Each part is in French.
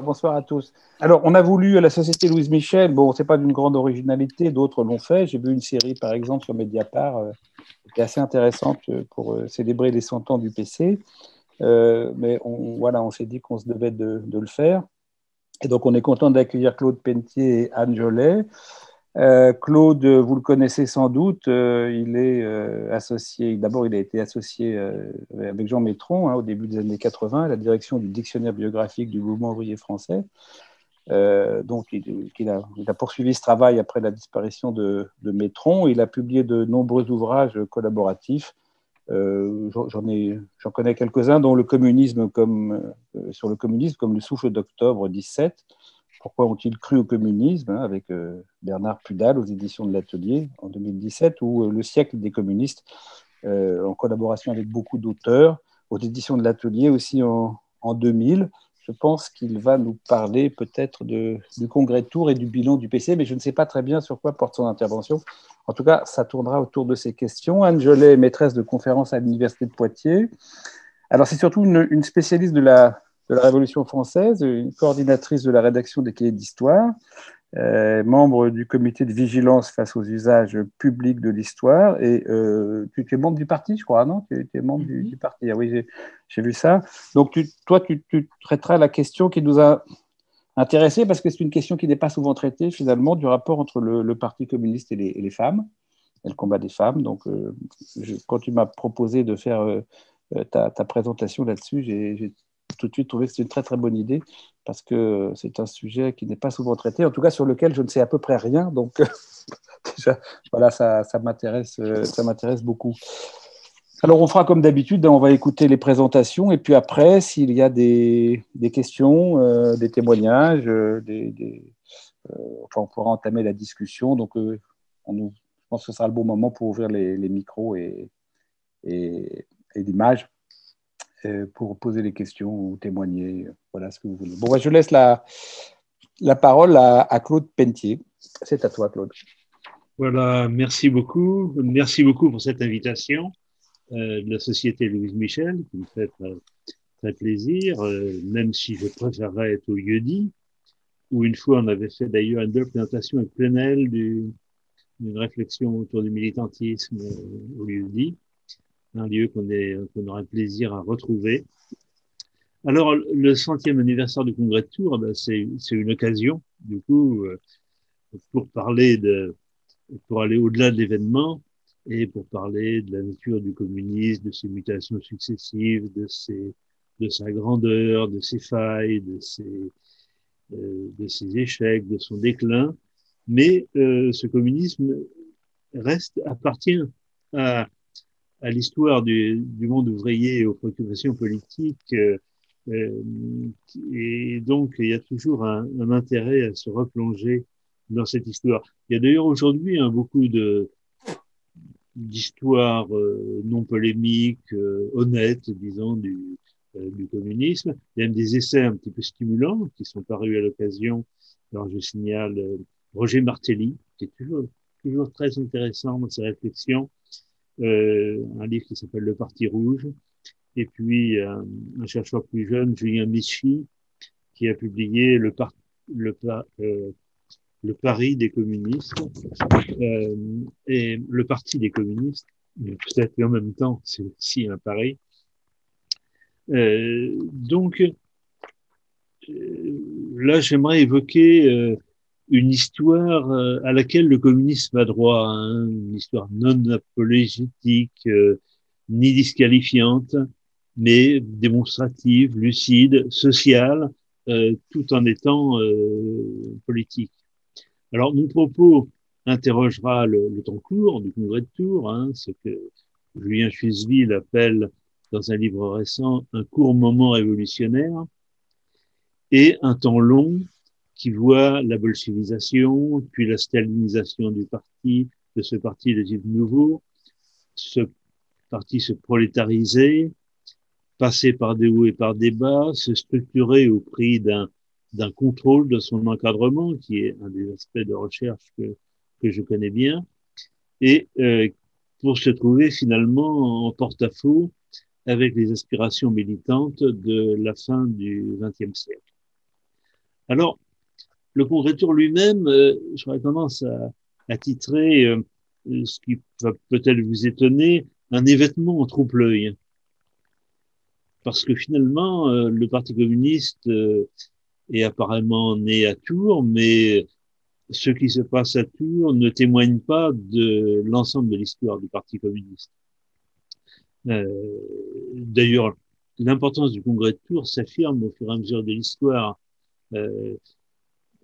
bonsoir à tous. Alors, on a voulu à la Société Louise Michel, bon, c'est pas d'une grande originalité, d'autres l'ont fait. J'ai vu une série, par exemple, sur Mediapart, qui était assez intéressante pour célébrer les 100 ans du PC. Mais voilà, on s'est dit qu'on se devait de le faire. Et donc, on est content d'accueillir Claude Pentier et Anne Jolet. Claude, vous le connaissez sans doute, il est associé, d'abord il a été associé avec Jean Métron au début des années 80 à la direction du dictionnaire biographique du mouvement ouvrier français. Donc il a poursuivi ce travail après la disparition de Métron. Il a publié de nombreux ouvrages collaboratifs. J'en connais quelques-uns, dont le communisme sur le communisme, comme le souffle d'octobre 17. Pourquoi ont-ils cru au communisme, avec Bernard Pudal aux éditions de l'Atelier en 2017, ou Le siècle des communistes, en collaboration avec beaucoup d'auteurs, aux éditions de l'Atelier aussi en 2000. Je pense qu'il va nous parler peut-être du congrès de Tours et du bilan du PC, mais je ne sais pas très bien sur quoi porte son intervention. En tout cas, ça tournera autour de ces questions. Anne Jolet est maîtresse de conférences à l'Université de Poitiers. Alors, c'est surtout une spécialiste de la Révolution française, une coordinatrice de la rédaction des cahiers d'histoire, membre du comité de vigilance face aux usages publics de l'histoire. Et tu es membre du parti, je crois, non? Tu es membre du parti. Ah oui, j'ai vu ça. Donc, toi, tu traiteras la question qui nous a intéressés, parce que c'est une question qui n'est pas souvent traitée, finalement, du rapport entre le Parti communiste et les femmes, et le combat des femmes. Donc, quand tu m'as proposé de faire ta présentation là-dessus, j'ai tout de suite trouvé que c'était une très très bonne idée, parce que c'est un sujet qui n'est pas souvent traité, en tout cas sur lequel je ne sais à peu près rien. Donc déjà, voilà, ça m'intéresse beaucoup. Alors on fera comme d'habitude, on va écouter les présentations, et puis après, s'il y a des questions, des témoignages, enfin, on pourra entamer la discussion. Donc je pense que ce sera le bon moment pour ouvrir les micros et l'image, pour poser des questions ou témoigner, voilà ce que vous voulez. Bon, je laisse la parole à Claude Pentier. C'est à toi, Claude. Voilà, merci beaucoup. Merci beaucoup pour cette invitation de la Société Louise Michel, qui me fait très, très plaisir, même si je préférerais être au lieu-dit, où une fois on avait fait d'ailleurs une belle présentation avec Plenel d'une réflexion autour du militantisme au lieu-dit, un lieu qu'on aurait plaisir à retrouver. Alors, le 100e anniversaire du Congrès de Tours, c'est une occasion, du coup, pour pour aller au-delà de l'événement et pour parler de la nature du communisme, de ses mutations successives, de sa grandeur, de ses failles, de ses échecs, de son déclin. Mais ce communisme appartient à, à l'histoire du monde ouvrier et aux préoccupations politiques. Euh, et donc, il y a toujours un intérêt à se replonger dans cette histoire. Il y a d'ailleurs aujourd'hui beaucoup d'histoires non polémiques, honnêtes, disons, du communisme. Il y a même des essais un petit peu stimulants qui sont parus à l'occasion. Alors, je signale Roger Martelly, qui est toujours très intéressant dans ses réflexions, un livre qui s'appelle Le Parti rouge, et puis un chercheur plus jeune, Julien Michi, qui a publié le, euh, le Paris des communistes et le Parti des communistes, mais peut-être qu'en même temps, c'est aussi un Paris. Donc, là, j'aimerais évoquer une histoire à laquelle le communisme a droit, hein, une histoire non apologétique, ni disqualifiante, mais démonstrative, lucide, sociale, tout en étant politique. Alors, mon propos interrogera le temps court du Congrès de Tours, hein, ce que Julien Chuisville appelle dans un livre récent un court moment révolutionnaire, et un temps long qui voit la bolchevisation, puis la stalinisation de ce parti de type nouveau, ce parti se prolétariser, passer par des hauts et par des bas, se structurer au prix d'un contrôle de son encadrement, qui est un des aspects de recherche que je connais bien, et pour se trouver finalement en porte-à-faux avec les aspirations militantes de la fin du XXe siècle. Alors, le Congrès de Tours lui-même, j'aurais tendance à titrer ce qui va peut-être vous étonner, un événement en trompe-l'œil. Parce que finalement, le Parti communiste est apparemment né à Tours, mais ce qui se passe à Tours ne témoigne pas de l'ensemble de l'histoire du Parti communiste. D'ailleurs, l'importance du Congrès de Tours s'affirme au fur et à mesure de l'histoire. Euh,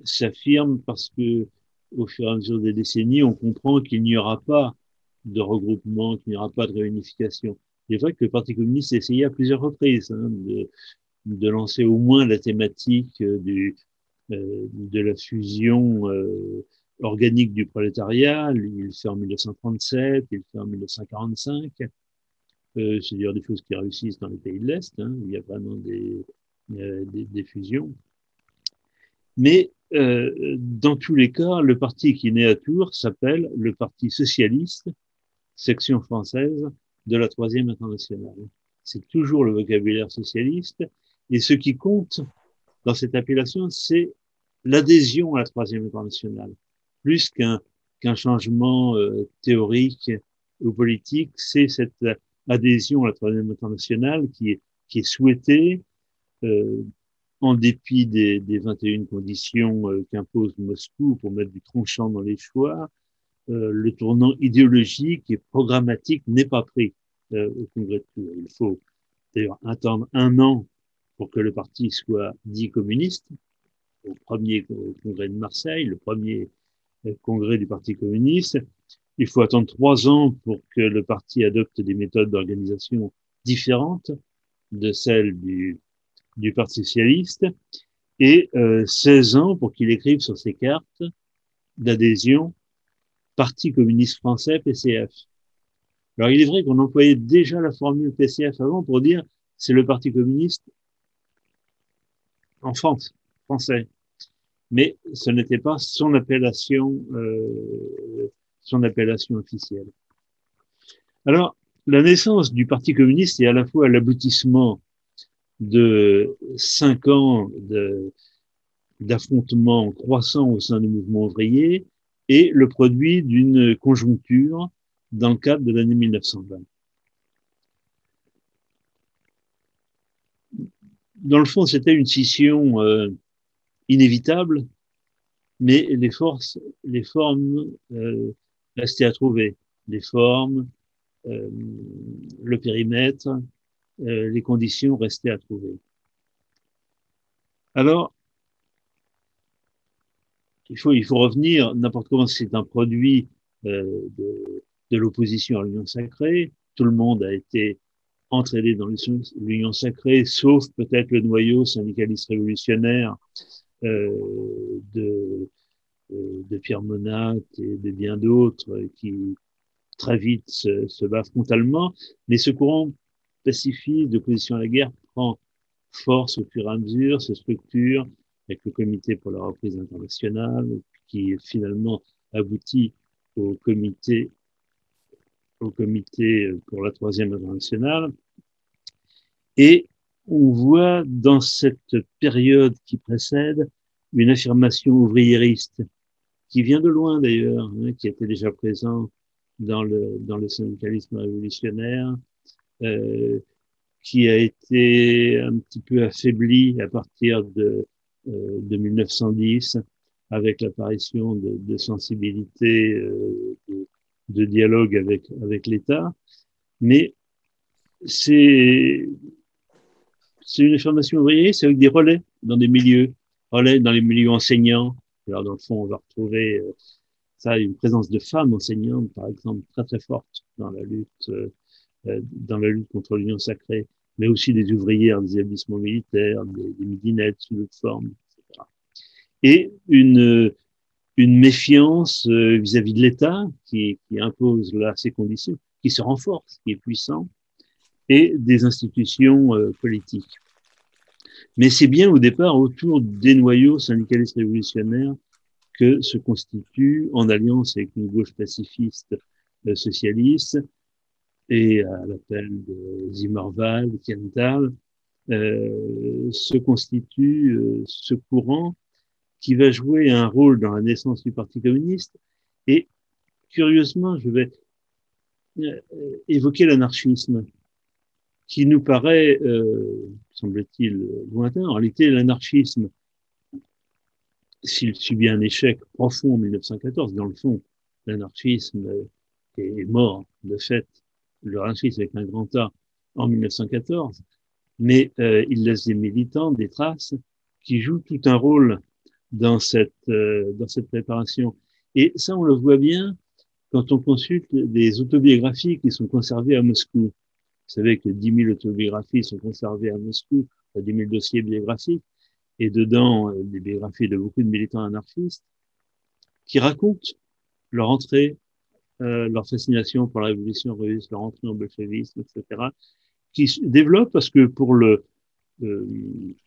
S'affirme parce que au fur et à mesure des décennies, on comprend qu'il n'y aura pas de regroupement, qu'il n'y aura pas de réunification. Il est vrai que le Parti communiste a essayé à plusieurs reprises de lancer au moins la thématique de la fusion organique du prolétariat. Il le fait en 1937, il le fait en 1945. C'est d'ailleurs des choses qui réussissent dans les pays de l'Est. Il y a vraiment des fusions. Mais dans tous les cas, le parti qui naît à Tours s'appelle le Parti socialiste, section française de la Troisième Internationale. C'est toujours le vocabulaire socialiste. Et ce qui compte dans cette appellation, c'est l'adhésion à la Troisième Internationale. Plus qu'un changement théorique ou politique, c'est cette adhésion à la Troisième Internationale qui est souhaitée euh, en dépit des 21 conditions qu'impose Moscou pour mettre du tranchant dans les choix. Le tournant idéologique et programmatique n'est pas pris au Congrès de Tours. Il faut d'ailleurs attendre un an pour que le parti soit dit communiste, au premier congrès de Marseille, le premier congrès du Parti communiste. Il faut attendre 3 ans pour que le parti adopte des méthodes d'organisation différentes de celles du Parti socialiste et 16 ans pour qu'il écrive sur ses cartes d'adhésion Parti communiste français, PCF. Alors il est vrai qu'on employait déjà la formule PCF avant pour dire c'est le Parti communiste en France, français. Mais ce n'était pas son appellation officielle. Alors, la naissance du Parti communiste est à la fois l'aboutissement de 5 ans d'affrontements croissants au sein du mouvement ouvrier et le produit d'une conjoncture dans le cadre de l'année 1920. Dans le fond, c'était une scission inévitable, mais les formes restaient à trouver. Les formes, le périmètre, les conditions restaient à trouver. Alors, il faut revenir, n'importe comment, c'est un produit de l'opposition à l'Union sacrée. Tout le monde a été entraîné dans l'Union sacrée, sauf peut-être le noyau syndicaliste révolutionnaire de Pierre Monat et de bien d'autres qui très vite se bat frontalement. Mais ce courant pacifiste d'opposition à la guerre prend force au fur et à mesure, se structure avec le comité pour la reprise internationale qui finalement aboutit au comité pour la Troisième Internationale. Et on voit dans cette période qui précède une affirmation ouvriériste qui vient de loin d'ailleurs, qui était déjà présent dans le syndicalisme révolutionnaire, qui a été un petit peu affaibli à partir de 1910 avec l'apparition de sensibilités de dialogue avec l'État. Mais c'est une affirmation ouvrière, c'est avec des relais dans des milieux, relais dans les milieux enseignants. Alors, dans le fond, on va retrouver ça, une présence de femmes enseignantes, par exemple, très très forte dans la lutte contre l'union sacrée, mais aussi des ouvrières des établissements militaires, des midinettes sous d'autres formes, etc. Et une méfiance vis-à-vis de l'État qui impose là ces conditions, qui se renforce, qui est puissant, et des institutions politiques. Mais c'est bien au départ autour des noyaux syndicalistes révolutionnaires que se constitue, en alliance avec une gauche pacifiste socialiste, et à l'appel de Zimmerwald, Kenthal, se constitue ce courant qui va jouer un rôle dans la naissance du Parti communiste. Et curieusement, je vais évoquer l'anarchisme, qui nous paraît, semble-t-il, lointain. En réalité, l'anarchisme, s'il subit un échec profond en 1914, dans le fond, l'anarchisme est mort, de fait, le anarchisme avec un grand A, en 1914, mais il laisse des militants, des traces, qui jouent tout un rôle dans cette préparation. Et ça, on le voit bien quand on consulte des autobiographies qui sont conservées à Moscou. Vous savez que 10 000 autobiographies sont conservées à Moscou, 10 000 dossiers biographiques, et dedans des biographies de beaucoup de militants anarchistes qui racontent leur entrée, leur fascination pour la révolution russe, leur entrée au bolchevisme, etc., qui se développent parce que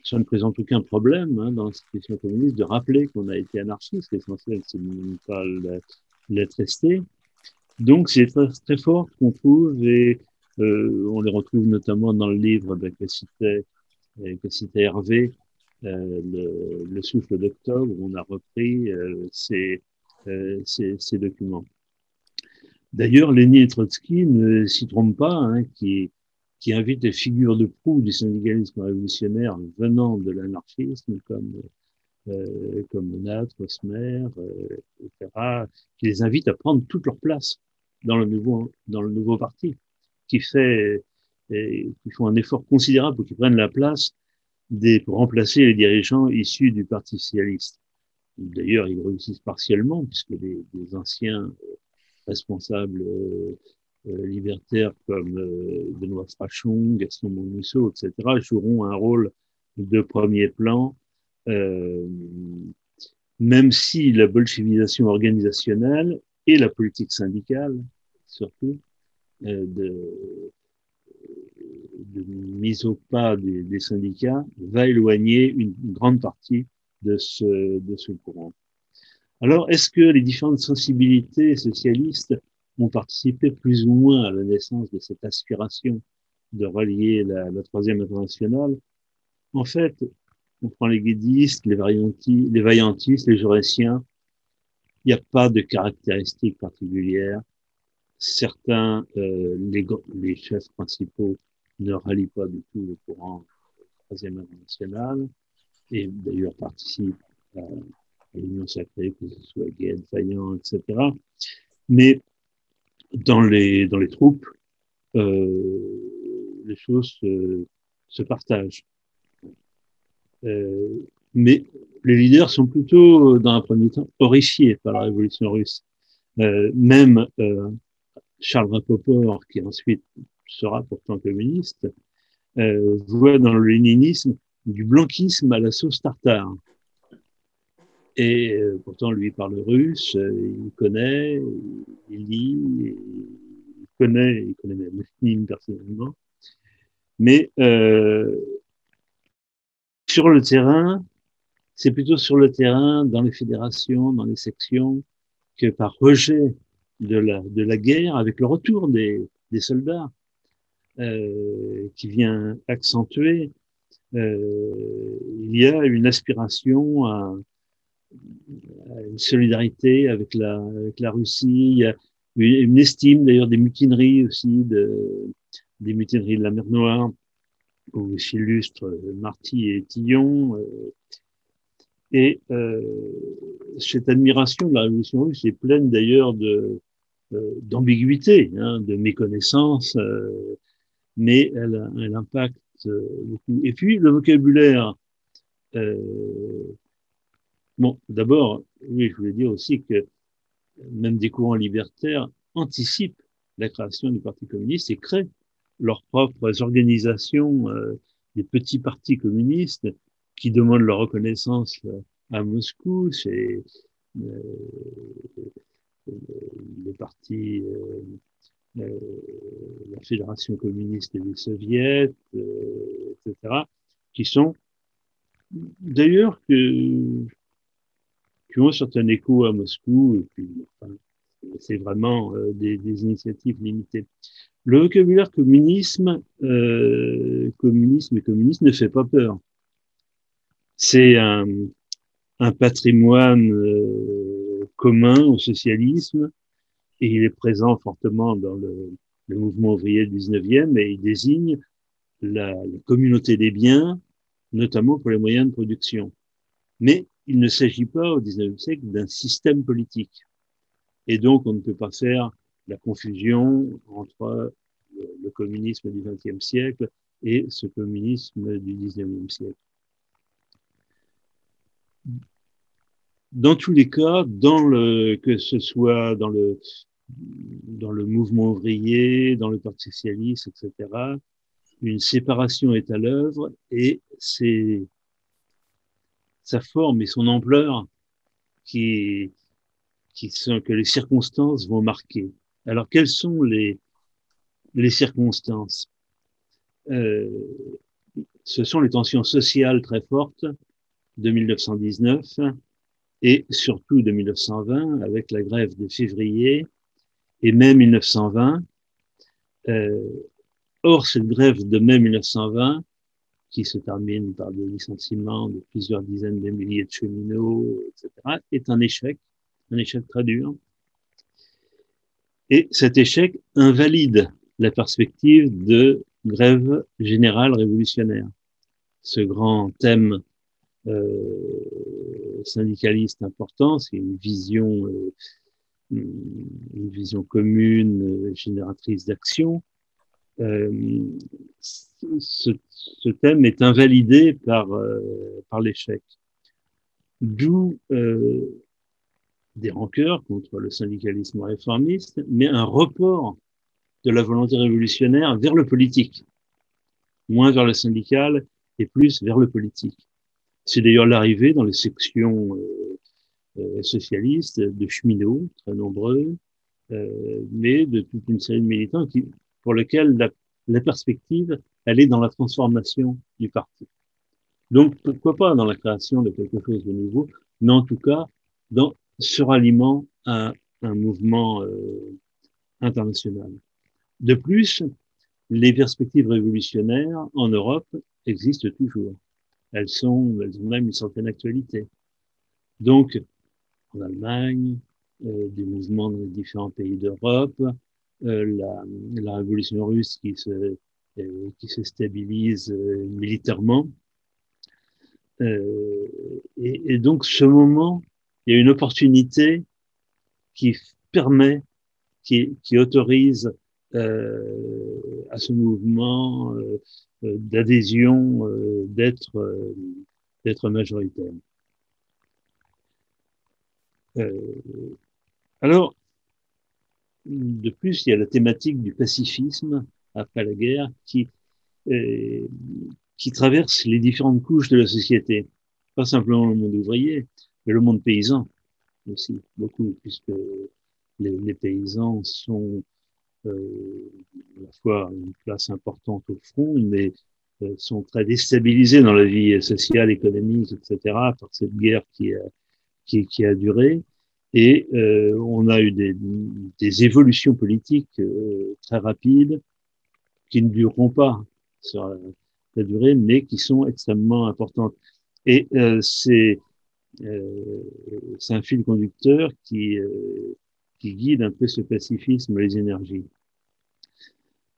ça ne présente aucun problème dans l'institution communiste de rappeler qu'on a été anarchiste. L'essentiel, c'est de ne pas l'être resté. Donc, c'est très, très fort qu'on trouve et on les retrouve notamment dans le livre que citait Hervé, le souffle d'octobre, où on a repris ces documents. D'ailleurs, Lénine et Trotsky ne s'y trompent pas, qui invite les figures de proue du syndicalisme révolutionnaire venant de l'anarchisme, comme Monat, Rosmer, etc., qui les invite à prendre toute leur place dans le nouveau parti, qui font un effort considérable pour qu'ils prennent la place pour remplacer les dirigeants issus du Parti socialiste. D'ailleurs, ils réussissent partiellement, puisque des anciens responsables libertaires comme Benoît Frachon, Gaston Monmusso, etc., joueront un rôle de premier plan, même si la bolchevisation organisationnelle et la politique syndicale, surtout, de mise au pas des syndicats, va éloigner une grande partie de ce courant. Alors, est-ce que les différentes sensibilités socialistes ont participé plus ou moins à la naissance de cette aspiration de relier la Troisième Internationale? En fait, on prend les guédistes, les vaillantistes, les jaurétiens, il n'y a pas de caractéristiques particulières. Certains, les chefs principaux, ne rallient pas du tout le courant Troisième Internationale et d'ailleurs participent à l'Union sacrée, que ce soit Gued, Vaillant, etc. Mais dans les troupes, les choses se partagent. Mais les leaders sont plutôt, dans un premier temps, horrifiés par la révolution russe. Même Charles Rapoport, qui ensuite sera pourtant communiste, voit dans le léninisme du blanquisme à la sauce tartare. Et pourtant, lui parle russe, il connaît, il lit, il connaît même Lénine personnellement. Mais sur le terrain, c'est plutôt sur le terrain, dans les fédérations, dans les sections, que par rejet de la guerre, avec le retour des soldats, qui vient accentuer, il y a une aspiration à une solidarité avec la Russie, il y a une estime d'ailleurs des mutineries aussi, des mutineries de la mer Noire, où s'illustrent Marty et Tillon. Et cette admiration de la révolution russe est pleine d'ailleurs d'ambiguïté, de méconnaissance, mais elle impacte beaucoup. Et puis le vocabulaire. Bon, d'abord, oui, je voulais dire aussi que même des courants libertaires anticipent la création du Parti communiste et créent leurs propres organisations, des petits partis communistes qui demandent leur reconnaissance à Moscou. C'est le parti, la Fédération communiste des soviets, etc., qui sont d'ailleurs qui ont un certain écho à Moscou, et puis, enfin, c'est vraiment des initiatives limitées. Le vocabulaire communisme et communiste ne fait pas peur. C'est un patrimoine commun au socialisme, et il est présent fortement dans le mouvement ouvrier du 19e, et il désigne la communauté des biens, notamment pour les moyens de production. Mais il ne s'agit pas au 19e siècle d'un système politique. Et donc, on ne peut pas faire la confusion entre le communisme du XXe siècle et ce communisme du XIXe siècle. Dans tous les cas, que ce soit dans le mouvement ouvrier, dans le Parti socialiste, etc., une séparation est à l'œuvre et c'est sa forme et son ampleur que les circonstances vont marquer. Alors, quelles sont les circonstances? Ce sont les tensions sociales très fortes de 1919 et surtout de 1920 avec la grève de février et mai 1920. Or, cette grève de mai 1920, qui se termine par des licenciements de plusieurs dizaines de milliers de cheminots, etc., est un échec très dur. Et cet échec invalide la perspective de grève générale révolutionnaire. Ce grand thème syndicaliste important, c'est une vision commune, génératrice d'action. Ce thème est invalidé par l'échec. D'où des rancœurs contre le syndicalisme réformiste, mais un report de la volonté révolutionnaire vers le politique, moins vers le syndical et plus vers le politique. C'est d'ailleurs l'arrivée dans les sections socialistes de cheminots, très nombreux, mais de toute une série de militants pour lesquels la perspective, elle est dans la transformation du parti. Donc, pourquoi pas dans la création de quelque chose de nouveau, mais en tout cas, dans ce ralliement à un mouvement international. De plus, les perspectives révolutionnaires en Europe existent toujours. Elles ont même une certaine actualité. Donc, en Allemagne, des mouvements dans les différents pays d'Europe, la révolution russe qui se stabilise militairement. Et donc, ce moment, il y a une opportunité qui permet, qui autorise à ce mouvement d'adhésion d'être majoritaire. Alors, de plus, il y a la thématique du pacifisme après la guerre qui traverse les différentes couches de la société. Pas simplement le monde ouvrier, mais le monde paysan aussi, beaucoup, puisque les paysans sont à la fois une place importante au front, mais sont très déstabilisés dans la vie sociale, économique, etc., par cette guerre qui a duré. Et on a eu des évolutions politiques très rapides qui ne dureront pas sur la durée, mais qui sont extrêmement importantes. Et c'est un fil conducteur qui guide un peu ce pacifisme, les énergies.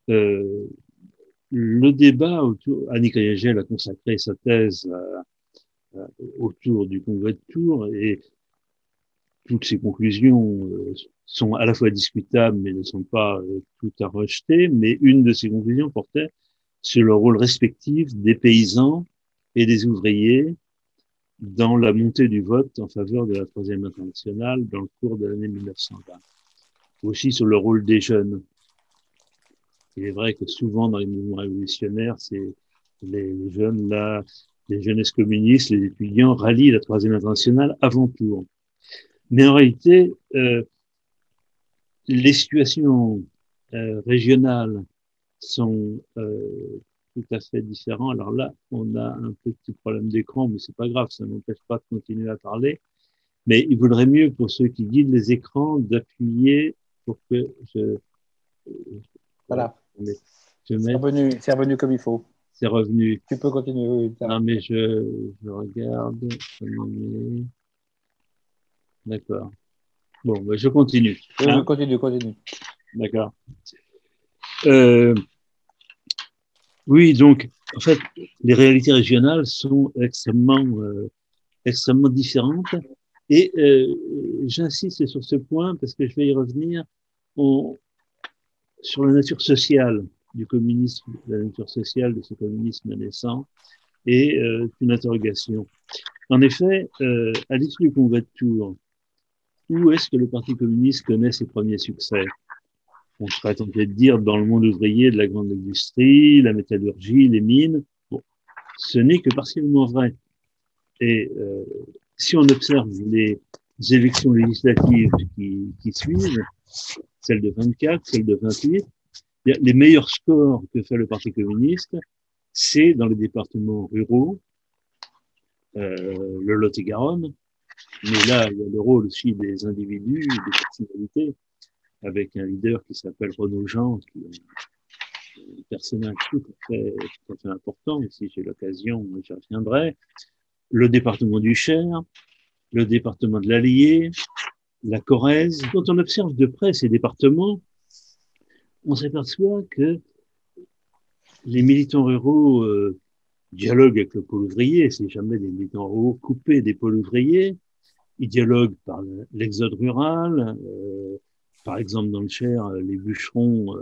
Le débat autour, Annick Riegel a consacré sa thèse autour du congrès de Tours et toutes ses conclusions sont à la fois discutables mais ne sont pas toutes à rejeter, mais une de ses conclusions portait sur le rôle respectif des paysans et des ouvriers dans la montée du vote en faveur de la Troisième Internationale dans le cours de l'année 1920. Aussi sur le rôle des jeunes. Il est vrai que souvent dans les mouvements révolutionnaires, c'est les jeunes là, les jeunesses communistes, les étudiants rallient la Troisième Internationale avant tout. Mais en réalité, les situations régionales sont tout à fait différentes. Alors là, on a un petit problème d'écran, mais c'est pas grave, ça n'empêche pas de continuer à parler. Mais il vaudrait mieux pour ceux qui guident les écrans d'appuyer pour que Voilà. C'est revenu comme il faut. C'est revenu. Tu peux continuer. Oui, non, mais je regarde. D'accord. Bon, ben, je continue. Hein? Continue, continue. D'accord. Euh, oui, donc, en fait, les réalités régionales sont extrêmement différentes. Et j'insiste sur ce point parce que je vais y revenir sur la nature sociale du communisme, la nature sociale de ce communisme naissant, et une interrogation. En effet, à l'issue du congrès de Tours, où est-ce que le Parti communiste connaît ses premiers succès? On serait tenté de dire dans le monde ouvrier de la grande industrie, la métallurgie, les mines. Bon, ce n'est que partiellement vrai. Et si on observe les élections législatives qui suivent, celle de 24, celle de 28, les meilleurs scores que fait le Parti communiste, c'est dans les départements ruraux, le Lot-et-Garonne, mais là, il y a le rôle aussi des individus, des personnalités, avec un leader qui s'appelle Renaud Jean, qui est un personnage tout à fait important, et si j'ai l'occasion, j'y reviendrai. Le département du Cher, le département de l'Allier, la Corrèze. Quand on observe de près ces départements, on s'aperçoit que les militants ruraux dialoguent avec le pôle ouvrier, c'est jamais des militants ruraux coupés des pôles ouvriers, ils dialoguent par l'exode rural, par exemple dans le Cher, les bûcherons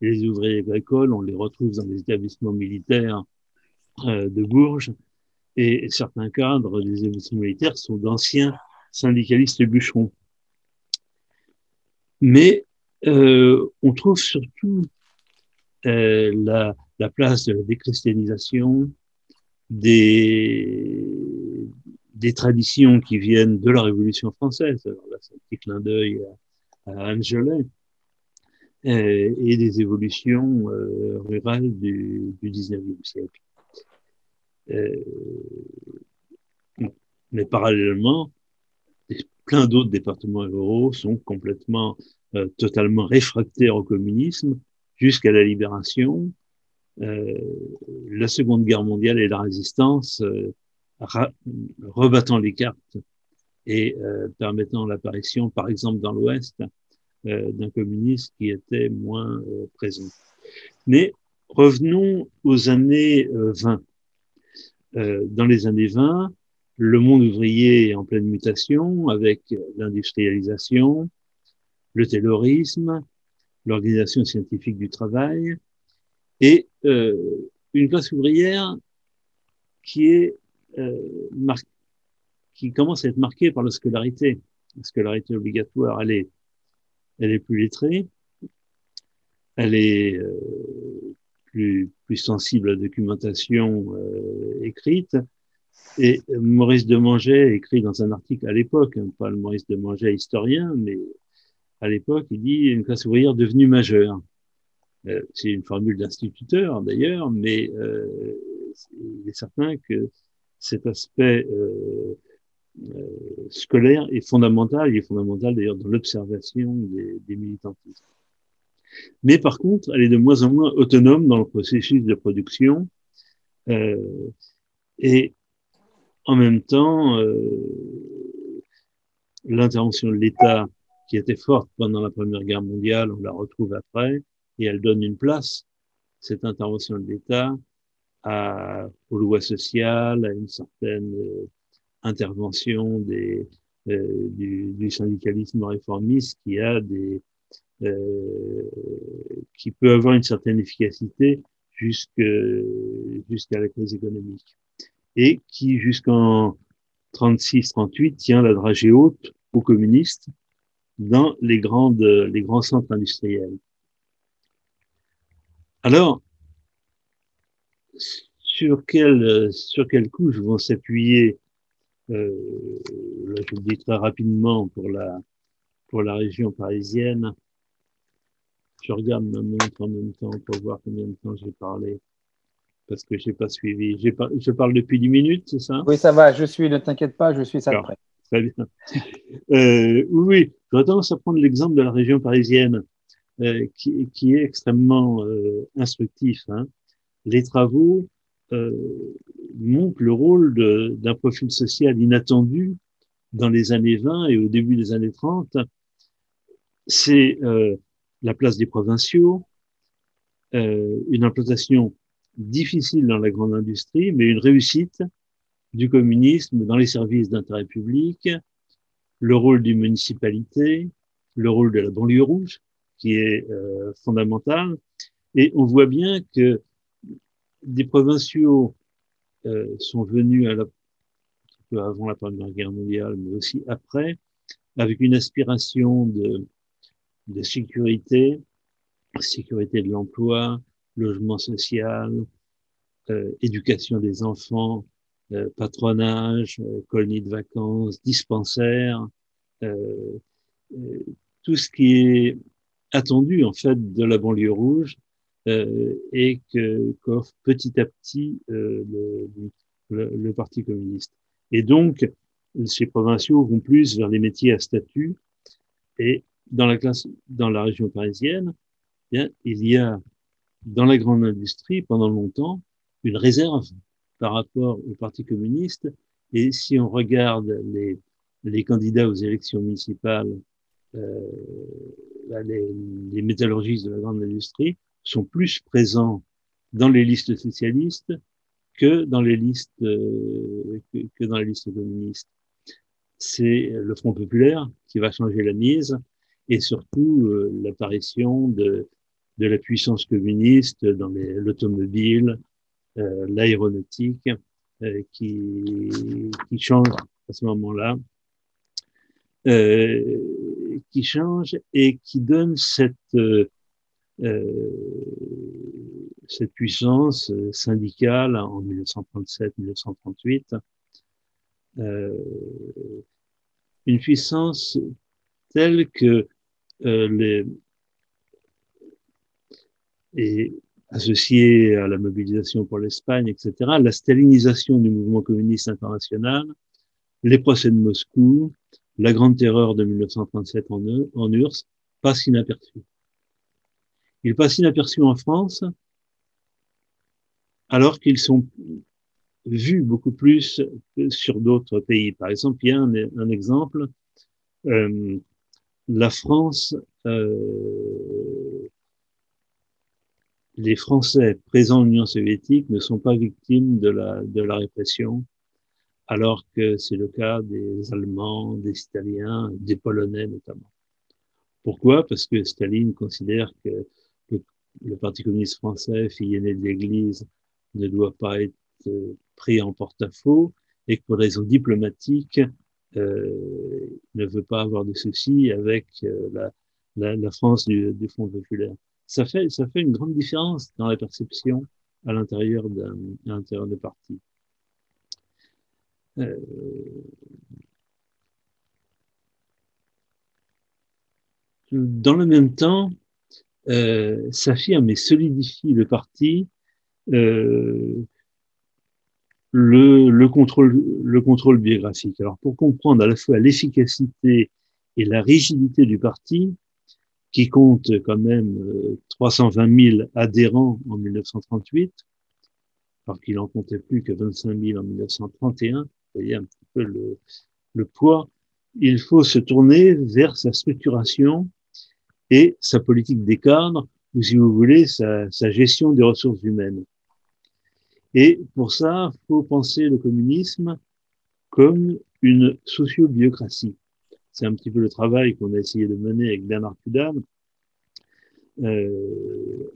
et les ouvriers agricoles, on les retrouve dans les établissements militaires de Bourges, et certains cadres des établissements militaires sont d'anciens syndicalistes bûcherons. Mais on trouve surtout la place de la déchristianisation, des traditions qui viennent de la Révolution française. Alors là, c'est un petit clin d'œil à Anne Gelet, et des évolutions rurales du 19e siècle. Mais parallèlement, plein d'autres départements ruraux sont complètement, totalement réfractaires au communisme jusqu'à la libération, la Seconde Guerre mondiale et la résistance, rebattant les cartes et permettant l'apparition, par exemple dans l'Ouest, d'un communisme qui était moins présent. Mais revenons aux années 20. Dans les années 20, le monde ouvrier est en pleine mutation avec l'industrialisation, le taylorisme, l'organisation scientifique du travail et une classe ouvrière qui est qui commence à être marquée par la scolarité obligatoire. Elle est plus lettrée, elle est plus sensible à la documentation écrite. Et Maurice Demanget écrit dans un article à l'époque, hein, pas le Maurice Demanget historien, mais à l'époque, il dit une classe ouvrière devenue majeure. C'est une formule d'instituteur d'ailleurs, mais il est certain que cet aspect scolaire est fondamental. Il est fondamental d'ailleurs dans l'observation des militantistes. Mais par contre, elle est de moins en moins autonome dans le processus de production, et en même temps, l'intervention de l'État, qui était forte pendant la Première Guerre mondiale, on la retrouve après, et elle donne une place, cette intervention de l'État, aux lois sociales, à une certaine intervention du syndicalisme réformiste qui peut avoir une certaine efficacité jusqu'à la crise économique, et qui, jusqu'en 36-38, tient la dragée haute aux communistes dans les grands centres industriels. Alors, sur quelle couche vont s'appuyer, là je le dis très rapidement pour la région parisienne. Je regarde ma montre en même temps pour voir combien de temps j'ai parlé, parce que j'ai pas suivi. Je parle depuis 10 minutes, c'est ça? Oui, ça va, ne t'inquiète pas, je suis ça de près. Très bien. Oui, j'aurais tendance à prendre l'exemple de la région parisienne, qui est extrêmement instructif. Hein. Les travaux montrent le rôle d'un profil social inattendu dans les années 20 et au début des années 30, c'est la place des provinciaux, une implantation difficile dans la grande industrie, mais une réussite du communisme dans les services d'intérêt public, le rôle des municipalités, le rôle de la banlieue rouge, qui est fondamental. Et on voit bien que des provinciaux sont venus un peu avant la Première Guerre mondiale, mais aussi après, avec une aspiration de sécurité, sécurité de l'emploi, logement social, éducation des enfants, patronage, colonies de vacances, dispensaires, euh, tout ce qui est attendu en fait de la banlieue rouge et qu'offre petit à petit le Parti communiste. Et donc, ces provinciaux vont plus vers les métiers à statut et dans la région parisienne, bien, il y a dans la grande industrie pendant longtemps une réserve par rapport au Parti communiste. Et si on regarde les candidats aux élections municipales, euh, les métallurgistes de la grande industrie sont plus présents dans les listes socialistes que dans les listes que dans les listes communistes. C'est le Front populaire qui va changer la mise et surtout l'apparition de la puissance communiste dans l'automobile, l'aéronautique, qui change à ce moment-là, qui change et qui donne cette puissance syndicale en 1937-1938, une puissance telle que et associée à la mobilisation pour l'Espagne, etc., la stalinisation du mouvement communiste international, les procès de Moscou, la grande terreur de 1937 en URSS, passent inaperçus. Ils passent inaperçus en France, alors qu'ils sont vus beaucoup plus que sur d'autres pays. Par exemple, il y a un exemple, la France, les Français présents en Union soviétique ne sont pas victimes de la répression, alors que c'est le cas des Allemands, des Italiens, des Polonais notamment. Pourquoi? Parce que Staline considère que le Parti communiste français, fille aînée de l'Église, ne doit pas être pris en porte-à-faux et que pour des raisons diplomatiques, ne veut pas avoir de soucis avec la France du Front populaire. Ça fait une grande différence dans la perception à l'intérieur de parti. Dans le même temps, s'affirme et solidifie le parti le contrôle biographique. Alors, pour comprendre à la fois l'efficacité et la rigidité du parti, qui compte quand même 320 000 adhérents en 1938, alors qu'il en comptait plus que 25 000 en 1931, vous voyez un petit peu le poids, il faut se tourner vers sa structuration et sa politique des cadres, ou si vous voulez, sa gestion des ressources humaines. Et pour ça, il faut penser le communisme comme une sociobiocratie. C'est un petit peu le travail qu'on a essayé de mener avec Bernard Pudal,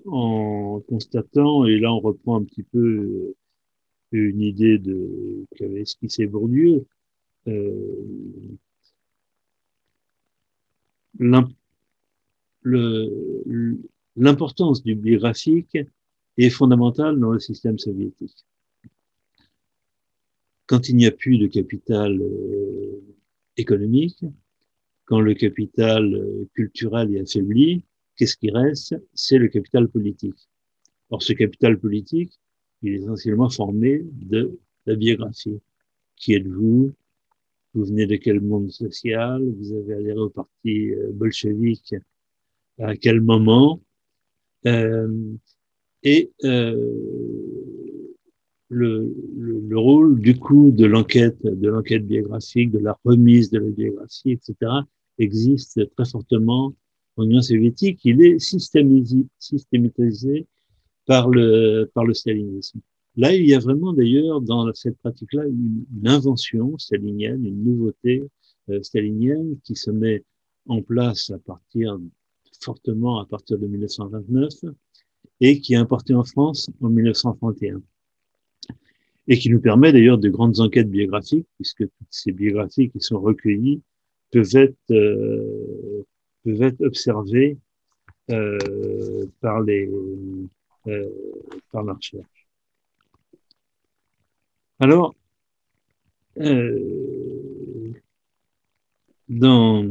en constatant, et là on reprend un petit peu une idée qu'avait esquissé Bourdieu, l'importance du biographique est fondamentale dans le système soviétique. Quand il n'y a plus de capital économique, quand le capital culturel est affaibli, qu'est-ce qui reste? C'est le capital politique. Or, ce capital politique, il est essentiellement formé de la biographie. Qui êtes-vous? Vous venez de quel monde social? Vous avez adhéré au parti bolchevique à quel moment? Et le rôle du coup de l'enquête biographique, de la remise de la biographie, etc., existe très fortement en Union soviétique. Il est systématisé par le stalinisme. Là, il y a vraiment d'ailleurs dans cette pratique-là une invention stalinienne, une nouveauté stalinienne qui se met en place fortement à partir de 1929 et qui est importée en France en 1931. Et qui nous permet d'ailleurs de grandes enquêtes biographiques, puisque toutes ces biographies qui sont recueillies peuvent être observées par euh, par la recherche. Alors, dans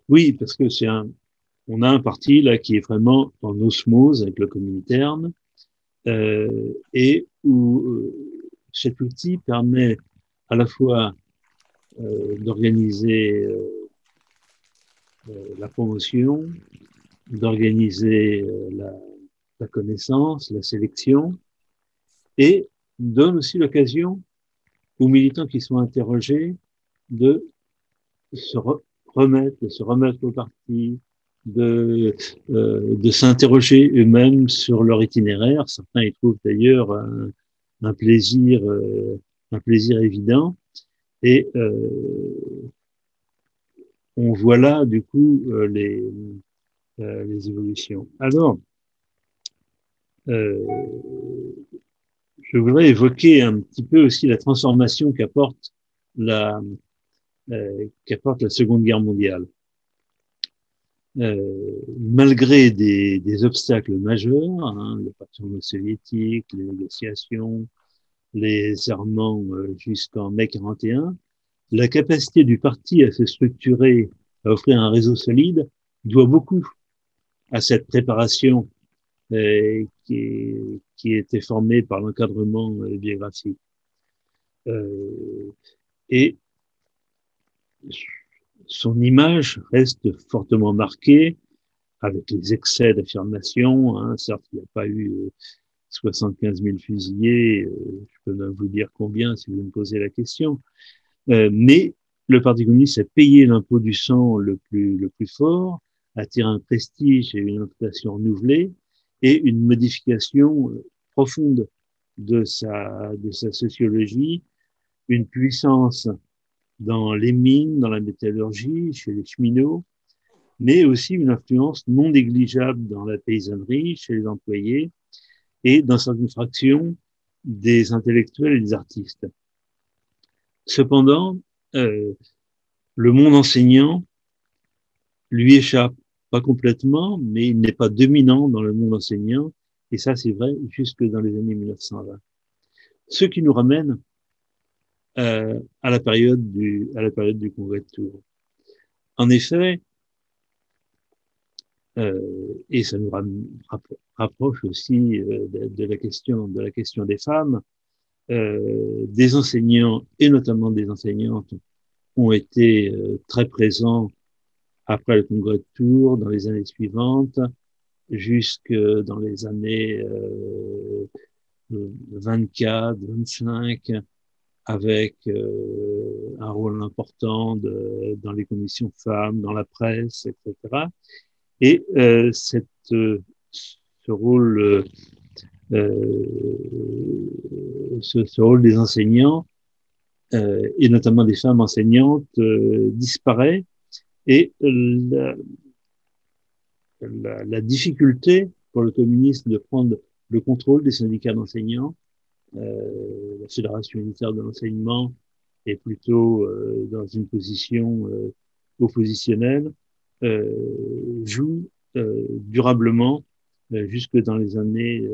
oui, parce que on a un parti là qui est vraiment en osmose avec le Comintern et où cet outil permet à la fois d'organiser la promotion, d'organiser la connaissance, la sélection, et donne aussi l'occasion aux militants qui sont interrogés de se remettre au parti, de s'interroger eux-mêmes sur leur itinéraire. Certains y trouvent d'ailleurs un plaisir évident. Et on voit là, du coup, les évolutions. Alors, je voudrais évoquer un petit peu aussi la transformation qu'apporte la Seconde Guerre mondiale. Malgré des obstacles majeurs, hein, le patronat soviétique, les négociations, les errements jusqu'en mai 41, la capacité du parti à se structurer, à offrir un réseau solide, doit beaucoup à cette préparation qui était formée par l'encadrement biographique. Et son image reste fortement marquée avec les excès d'affirmation. Hein. Certes, il n'y a pas eu 75 000 fusillés, je peux même vous dire combien si vous me posez la question, mais le Parti communiste a payé l'impôt du sang le plus fort, attire un prestige et une implantation renouvelée et une modification profonde de sa sociologie, une puissance dans les mines, dans la métallurgie, chez les cheminots, mais aussi une influence non négligeable dans la paysannerie, chez les employés et dans certaines fractions des intellectuels et des artistes. Cependant, le monde enseignant lui échappe, pas complètement, mais il n'est pas dominant dans le monde enseignant, et ça c'est vrai jusque dans les années 1920. Ce qui nous ramène à la période du Congrès de Tours. En effet, et ça nous rapproche aussi de la question des femmes, des enseignants et notamment des enseignantes ont été très présents après le Congrès de Tours, dans les années suivantes, jusque dans les années 24, 25, avec un rôle important dans les commissions femmes, dans la presse, etc. Et ce rôle, ce rôle des enseignants, et notamment des femmes enseignantes, disparaît. Et la difficulté pour le communisme de prendre le contrôle des syndicats d'enseignants, la Fédération unitaire de l'enseignement est plutôt dans une position oppositionnelle, joue durablement jusque dans les années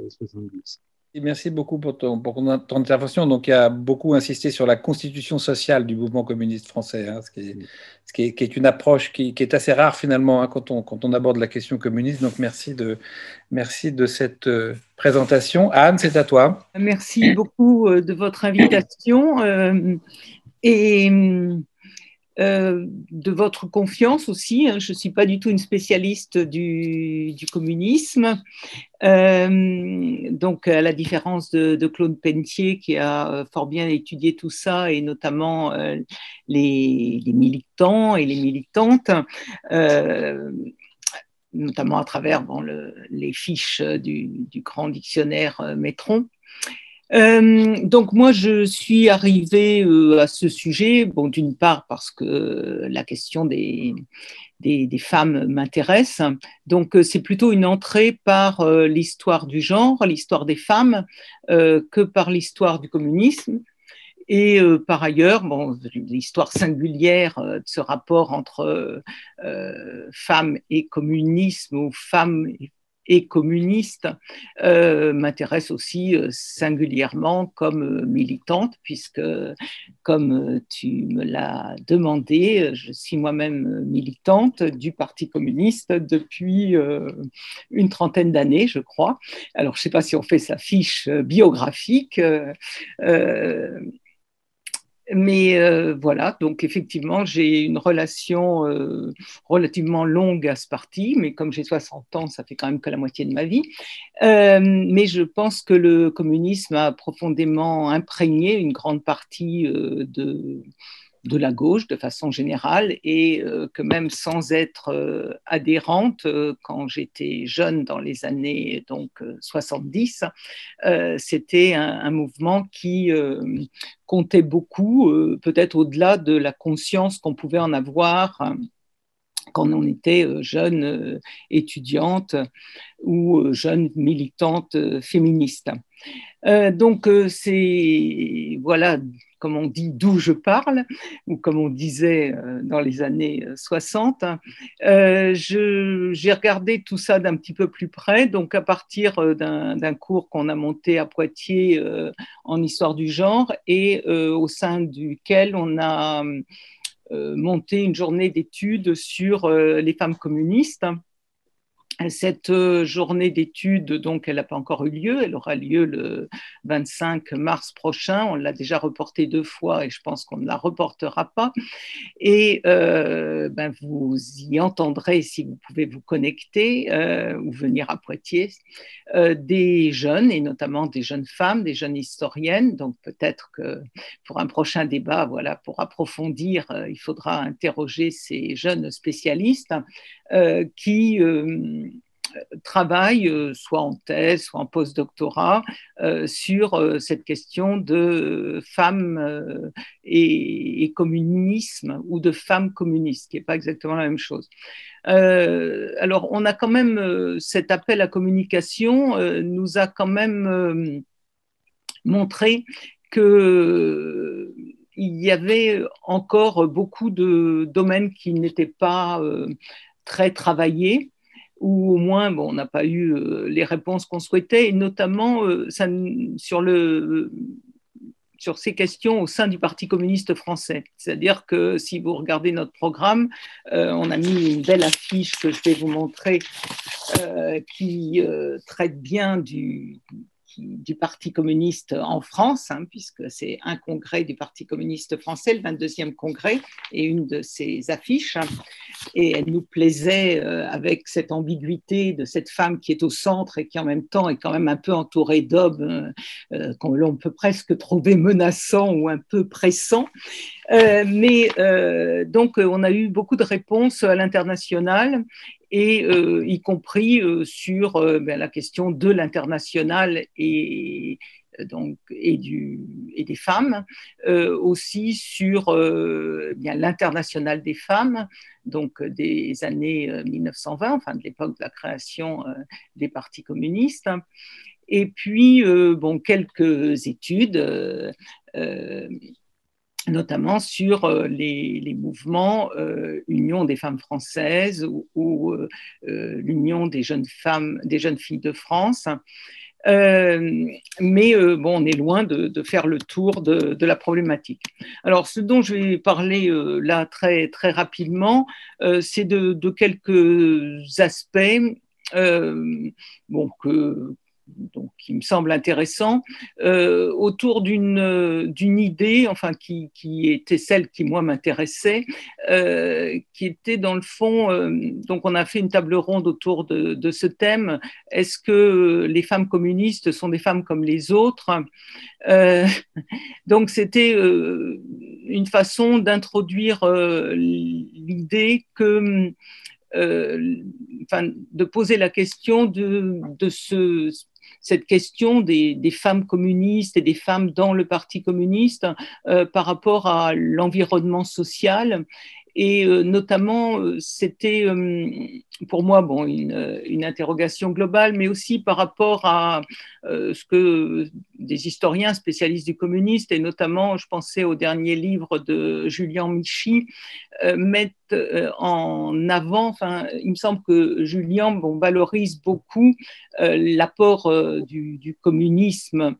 70. Merci beaucoup pour ton intervention. Donc, il y a beaucoup insisté sur la constitution sociale du mouvement communiste français, hein, ce qui est une approche qui est assez rare finalement, hein, quand on aborde la question communiste. Donc, merci de cette présentation. Anne, c'est à toi. Merci beaucoup de votre invitation. Et de votre confiance aussi. Hein. Je ne suis pas du tout une spécialiste du communisme. Donc, à la différence de Claude Pelletier, qui a fort bien étudié tout ça, et notamment les militants et les militantes, notamment à travers les fiches du grand dictionnaire Métron. Donc moi, je suis arrivée à ce sujet, bon, d'une part parce que la question des femmes m'intéresse. Donc c'est plutôt une entrée par l'histoire du genre, l'histoire des femmes, que par l'histoire du communisme. Et par ailleurs, bon, l'histoire singulière de ce rapport entre femmes et communisme, ou femmes et communiste, m'intéresse aussi singulièrement comme militante, puisque, comme tu me l'as demandé, je suis moi-même militante du Parti communiste depuis une trentaine d'années, je crois. Alors, je ne sais pas si on fait sa fiche biographique, mais voilà, donc effectivement, j'ai une relation relativement longue à ce parti, mais comme j'ai 60 ans, ça fait quand même que la moitié de ma vie. Mais je pense que le communisme a profondément imprégné une grande partie de la gauche de façon générale, et que même sans être adhérente, quand j'étais jeune dans les années 70, c'était un mouvement qui comptait beaucoup, peut-être au-delà de la conscience qu'on pouvait en avoir quand on était jeune étudiante ou jeune militante féministe. Donc c'est, voilà, comme on dit, d'où je parle, ou comme on disait dans les années 60. J'ai regardé tout ça d'un petit peu plus près, donc à partir d'un cours qu'on a monté à Poitiers en histoire du genre, et au sein duquel on a monté une journée d'études sur les femmes communistes. Cette journée d'études, donc, elle n'a pas encore eu lieu. Elle aura lieu le 25 mars prochain. On l'a déjà reportée 2 fois et je pense qu'on ne la reportera pas. Et vous y entendrez, si vous pouvez vous connecter ou venir à Poitiers, des jeunes, et notamment des jeunes femmes, des jeunes historiennes. Donc peut-être que pour un prochain débat, voilà, pour approfondir, il faudra interroger ces jeunes spécialistes qui travaillent soit en thèse, soit en post-doctorat sur cette question de femmes et communisme, ou de femmes communistes, qui n'est pas exactement la même chose. Alors, on a quand même cet appel à communication nous a quand même montré que il y avait encore beaucoup de domaines qui n'étaient pas très travaillés, ou au moins, bon, on n'a pas eu les réponses qu'on souhaitait, et notamment sur ces questions au sein du Parti communiste français. C'est-à-dire que si vous regardez notre programme, on a mis une belle affiche que je vais vous montrer qui traite bien du Parti communiste en France, hein, puisque c'est un congrès du Parti communiste français, le 22e congrès, et une de ses affiches. Et elle nous plaisait avec cette ambiguïté de cette femme qui est au centre et qui en même temps est quand même un peu entourée d'hommes qu'on l'on peut presque trouver menaçants ou un peu pressants. Donc, on a eu beaucoup de réponses à l'international, et y compris sur la question de l'international et des femmes, aussi sur l'international des femmes, donc des années 1920, enfin de l'époque de la création des partis communistes. Et puis, quelques études notamment sur les mouvements Union des femmes françaises ou l'Union des jeunes femmes, des jeunes filles de France. Mais on est loin de faire le tour de la problématique. Alors, ce dont je vais parler là très, très rapidement, c'est de quelques aspects que donc, qui me semble intéressant, autour d'une idée, enfin, qui était celle qui, moi, m'intéressait, qui était, dans le fond, donc on a fait une table ronde autour de ce thème. Est-ce que les femmes communistes sont des femmes comme les autres? Donc, c'était une façon d'introduire l'idée que de poser la question cette question des femmes communistes et des femmes dans le Parti communiste par rapport à l'environnement social. Et notamment, c'était pour moi une interrogation globale, mais aussi par rapport à ce que des historiens spécialistes du communiste, et notamment, je pensais au dernier livre de Julian Michi, mettent en avant, enfin, il me semble que Julian valorise beaucoup l'apport du communisme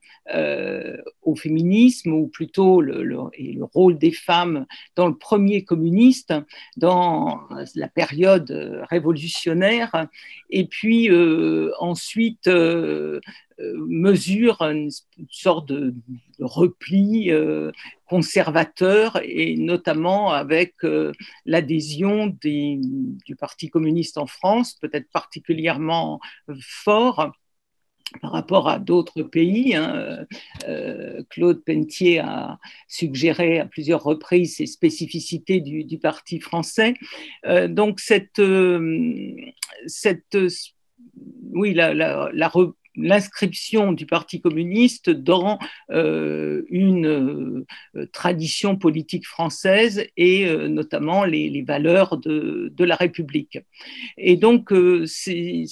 au féminisme, ou plutôt le rôle des femmes dans le premier communiste, dans la période révolutionnaire, et puis ensuite mesure une sorte de repli conservateur, et notamment avec l'adhésion du Parti communiste en France, peut-être particulièrement fort par rapport à d'autres pays. Claude Pelletier a suggéré à plusieurs reprises ces spécificités du Parti français. Donc, l'inscription du Parti communiste dans une tradition politique française, et notamment les valeurs de la République. Et donc, c'est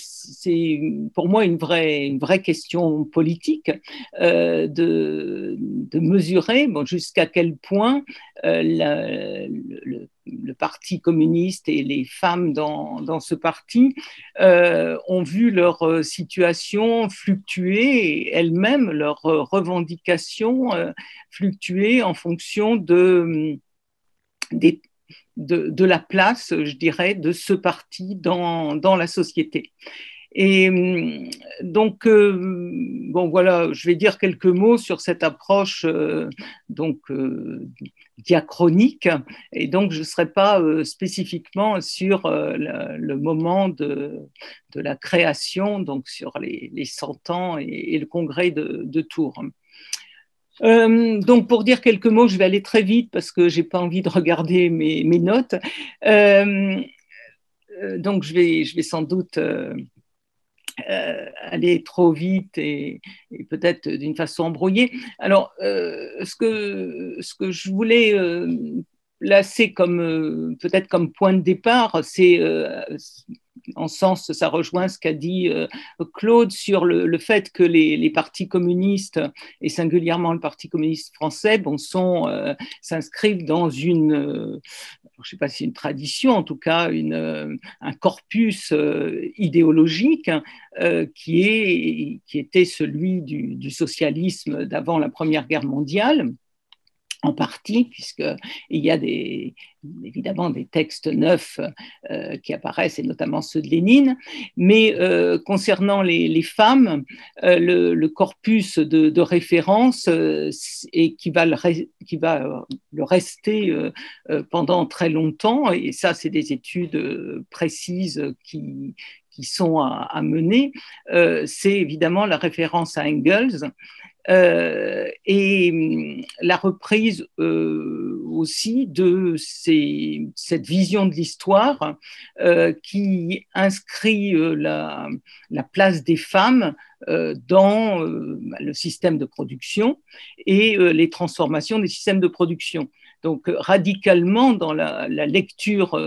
pour moi une vraie question politique de mesurer jusqu'à quel point le Parti communiste et les femmes dans ce parti ont vu leur situation fluctuer, et elles-mêmes leurs revendications fluctuer en fonction de la place, je dirais, de ce parti dans la société. Et donc, voilà, je vais dire quelques mots sur cette approche diachronique, et donc je ne serai pas spécifiquement sur le moment de la création, donc sur les 100 ans et le congrès de Tours. Donc, pour dire quelques mots, je vais aller très vite parce que je n'ai pas envie de regarder mes notes. Donc, je vais sans doute aller trop vite et peut-être d'une façon embrouillée. Alors, ce que je voulais placer peut-être comme point de départ, c'est en sens, ça rejoint ce qu'a dit Claude sur le fait que les partis communistes, et singulièrement le Parti communiste français, s'inscrivent dans une je ne sais pas si une tradition, en tout cas un corpus idéologique qui était celui du socialisme d'avant la Première Guerre mondiale, en partie, puisqu'il y a évidemment des textes neufs qui apparaissent, et notamment ceux de Lénine. Mais concernant les femmes, le corpus de référence et qui va le rester pendant très longtemps, et ça, c'est des études précises qui sont à mener, c'est évidemment la référence à Engels, et la reprise aussi de cette vision de l'histoire qui inscrit la place des femmes dans le système de production et les transformations des systèmes de production. Donc, radicalement, dans la lecture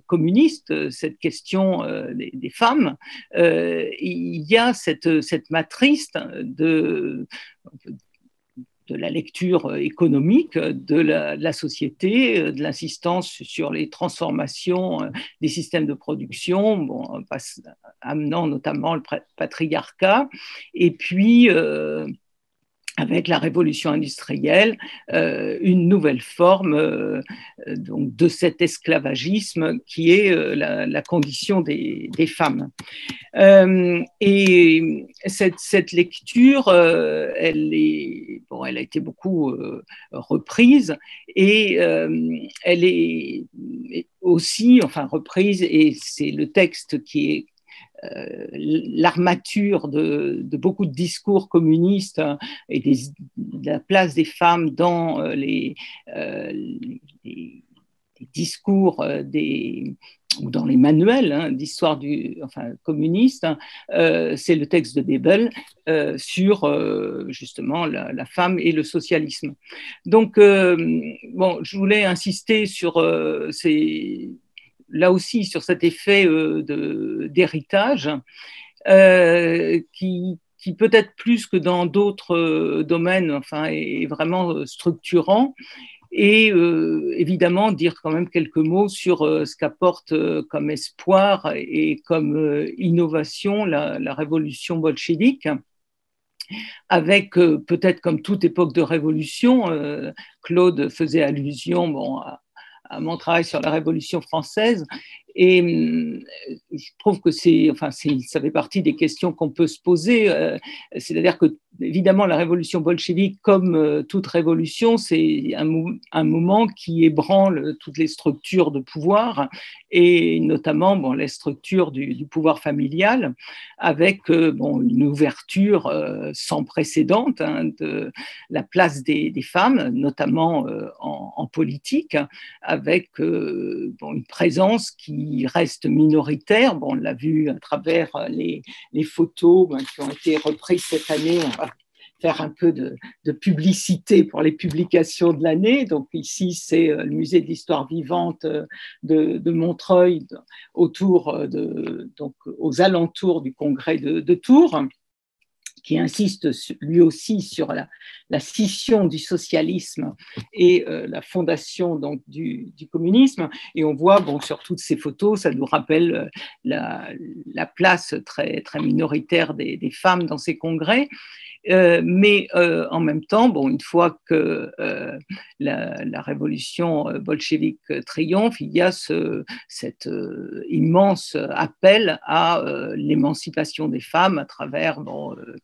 communiste, cette question des femmes, il y a cette matrice de la lecture économique de la société, de l'insistance sur les transformations des systèmes de production, amenant notamment le patriarcat, et puis avec la révolution industrielle, une nouvelle forme donc de cet esclavagisme qui est la condition des femmes. Et cette lecture, elle a été beaucoup reprise et elle est aussi, reprise, et c'est le texte qui est l'armature de beaucoup de discours communistes et de la place des femmes dans les discours ou dans les manuels d'histoire communiste, c'est le texte de Bebel sur justement la femme et le socialisme. Donc, je voulais insister sur là aussi sur cet effet d'héritage qui peut-être plus que dans d'autres domaines est vraiment structurant. Et évidemment dire quand même quelques mots sur ce qu'apporte comme espoir et comme innovation la révolution bolchevique, avec peut-être comme toute époque de révolution, Claude faisait allusion à mon travail sur la Révolution française, et je trouve que ça fait partie des questions qu'on peut se poser, c'est-à-dire que évidemment la révolution bolchevique, comme toute révolution, c'est un moment qui ébranle toutes les structures de pouvoir, et notamment les structures du pouvoir familial, avec une ouverture sans précédent de la place des femmes, notamment en politique, avec une présence qui reste minoritaire. On l'a vu à travers les photos qui ont été reprises cette année. On va faire un peu de publicité pour les publications de l'année. Donc ici, c'est le musée de l'histoire vivante de Montreuil, donc aux alentours du congrès de Tours, qui insiste lui aussi sur la scission du socialisme et la fondation donc, du communisme. Et on voit sur toutes ces photos, ça nous rappelle la place très, très minoritaire des femmes dans ces congrès. Mais en même temps, une fois que la révolution bolchevique triomphe, il y a cet immense appel à l'émancipation des femmes à travers,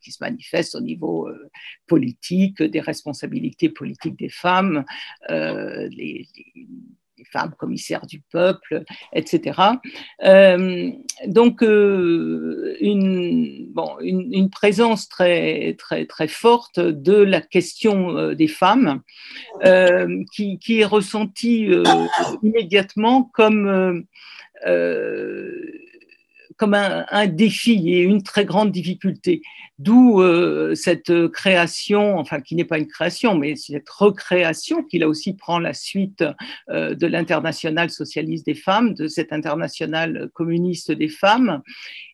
qui se manifeste au niveau politique, des responsabilités politiques des femmes, les femmes commissaires du peuple, etc. Donc, une présence très, très, très forte de la question des femmes qui est ressentie immédiatement comme un défi et une très grande difficulté. D'où cette création, qui n'est pas une création, mais cette recréation qui là aussi prend la suite de l'internationale socialiste des femmes, de cette internationale communiste des femmes,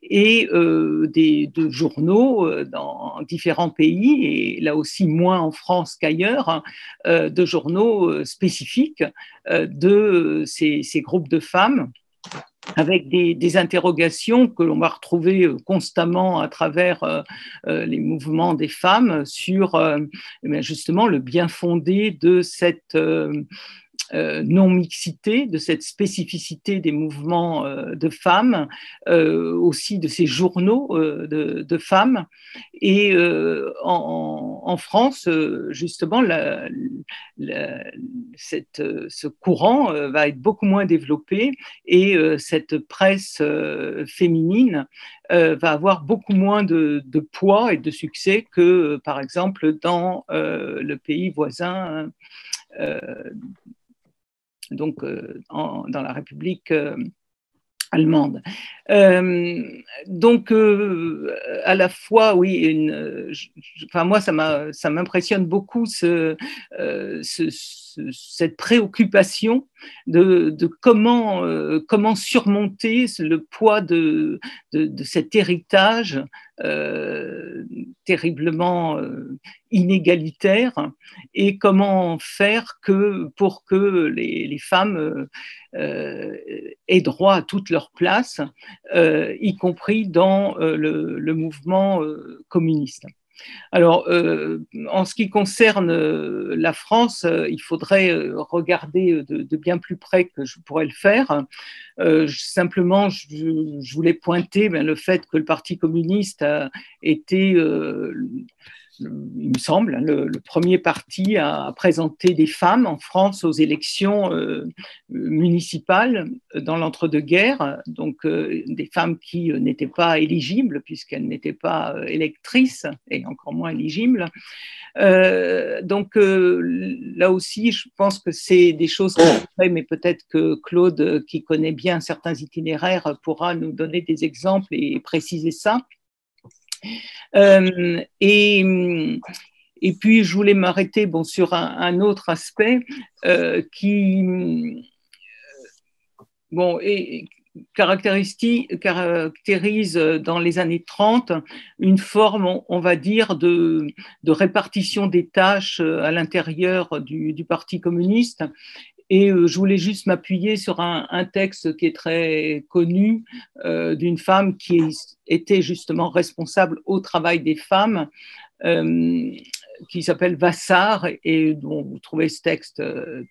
et de journaux dans différents pays, et là aussi moins en France qu'ailleurs, de journaux spécifiques de ces groupes de femmes, avec des interrogations que l'on va retrouver constamment à travers les mouvements des femmes sur justement le bien fondé de cette non-mixité, de cette spécificité des mouvements de femmes, aussi de ces journaux de femmes. Et en France, justement, ce courant va être beaucoup moins développé, et cette presse féminine va avoir beaucoup moins de poids et de succès que, par exemple, dans le pays voisin, donc dans la République allemande. Donc, à la fois, oui, moi, ça m'impressionne beaucoup cette préoccupation de comment surmonter le poids de cet héritage terriblement inégalitaire, et comment faire pour que les femmes aient droit à toute leur place, y compris dans le mouvement communiste. Alors, en ce qui concerne la France, il faudrait regarder de bien plus près que je pourrais le faire. Simplement, je voulais pointer le fait que le Parti communiste a été, il me semble, le premier parti à présenter des femmes en France aux élections municipales dans l'entre-deux-guerres, donc des femmes qui n'étaient pas éligibles puisqu'elles n'étaient pas électrices et encore moins éligibles. Donc là aussi, je pense que c'est des choses qu'on fait, mais peut-être que Claude, qui connaît bien certains itinéraires, pourra nous donner des exemples et préciser ça. Et puis, je voulais m'arrêter sur un autre aspect qui caractérise dans les années 30 une forme, on va dire, de répartition des tâches à l'intérieur du Parti communiste. Et je voulais juste m'appuyer sur un texte qui est très connu d'une femme qui était justement responsable au travail des femmes, qui s'appelle Vassar, et dont vous trouvez ce texte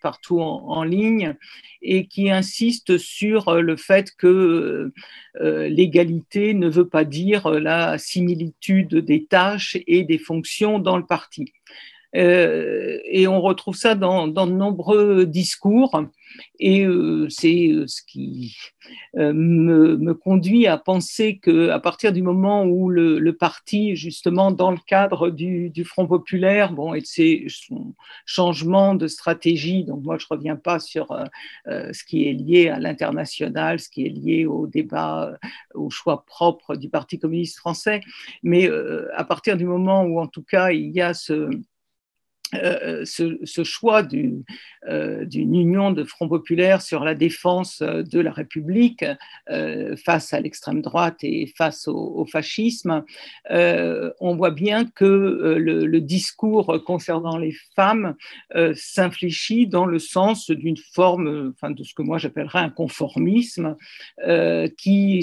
partout en ligne, et qui insiste sur le fait que l'égalité ne veut pas dire la similitude des tâches et des fonctions dans le parti. Et on retrouve ça dans de nombreux discours, et c'est ce qui me conduit à penser qu'à partir du moment où le parti, justement dans le cadre du Front populaire, et de son changement de stratégie, donc moi je ne reviens pas sur ce qui est lié à l'international, ce qui est lié au débat, au choix propre du Parti communiste français, mais à partir du moment où en tout cas il y a ce choix d'une union de Front populaire sur la défense de la République face à l'extrême droite et face au fascisme, on voit bien que le discours concernant les femmes s'infléchit dans le sens d'une forme, de ce que moi j'appellerais un conformisme qui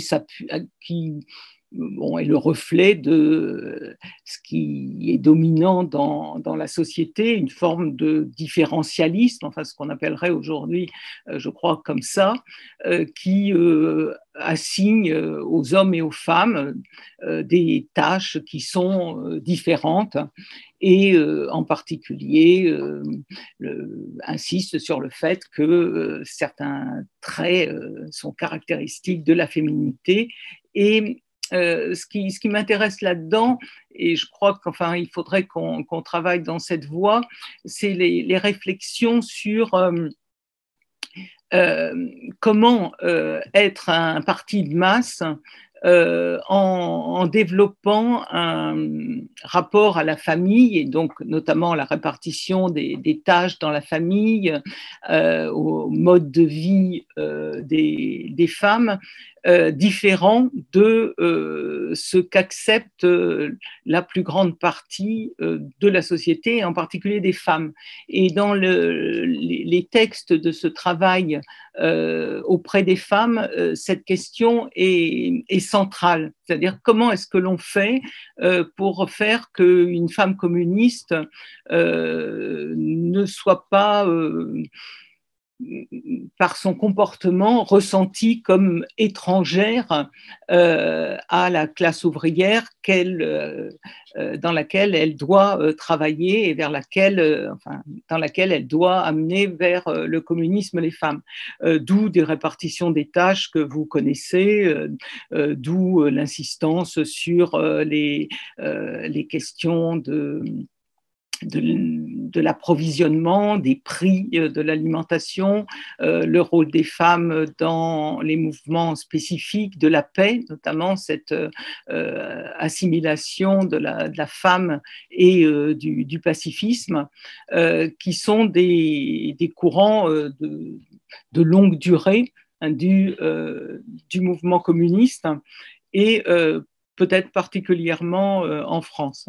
est le reflet de ce qui est dominant dans la société, une forme de différentialisme, ce qu'on appellerait aujourd'hui, je crois, comme ça, qui assigne aux hommes et aux femmes des tâches qui sont différentes, et en particulier insiste sur le fait que certains traits sont caractéristiques de la féminité. Et ce qui m'intéresse là-dedans, et je crois qu'il faudrait qu'on travaille dans cette voie, c'est les réflexions sur comment être un parti de masse en développant un rapport à la famille, et donc notamment la répartition des tâches dans la famille, au mode de vie des femmes, différent de ce qu'accepte la plus grande partie de la société, en particulier des femmes. Et dans les textes de ce travail auprès des femmes, cette question est centrale. C'est-à-dire comment est-ce que l'on fait pour faire qu'une femme communiste ne soit pas par son comportement ressentie comme étrangère à la classe ouvrière dans laquelle elle doit travailler, et vers dans laquelle elle doit amener vers le communisme les femmes. D'où des répartitions des tâches que vous connaissez, d'où l'insistance sur les questions de l'approvisionnement, des prix de l'alimentation, le rôle des femmes dans les mouvements spécifiques de la paix, notamment cette assimilation de la femme et du pacifisme, qui sont des courants de longue durée du mouvement communiste, et peut-être particulièrement en France.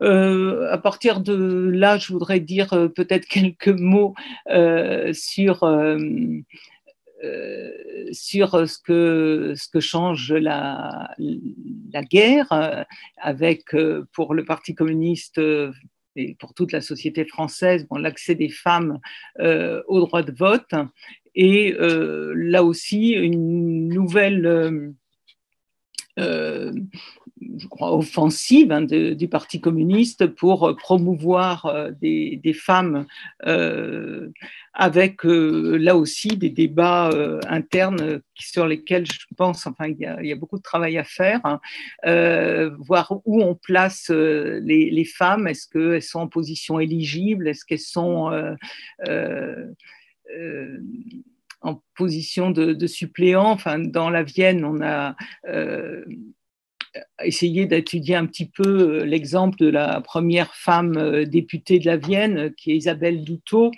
À partir de là, je voudrais dire peut-être quelques mots sur sur ce que change la guerre, avec pour le Parti communiste et pour toute la société française, bon, l'accès des femmes au droit de vote, et là aussi une nouvelle je crois, offensive du Parti communiste pour promouvoir des femmes avec là aussi des débats internes sur lesquels je pense, enfin, il y a beaucoup de travail à faire, hein, voir où on place les femmes. Est-ce qu'elles sont en position éligible? Est-ce qu'elles sont en position de suppléant? Enfin, dans la Vienne, on a essayer d'étudier un petit peu l'exemple de la première femme députée de la Vienne, qui est Isabelle Douteau.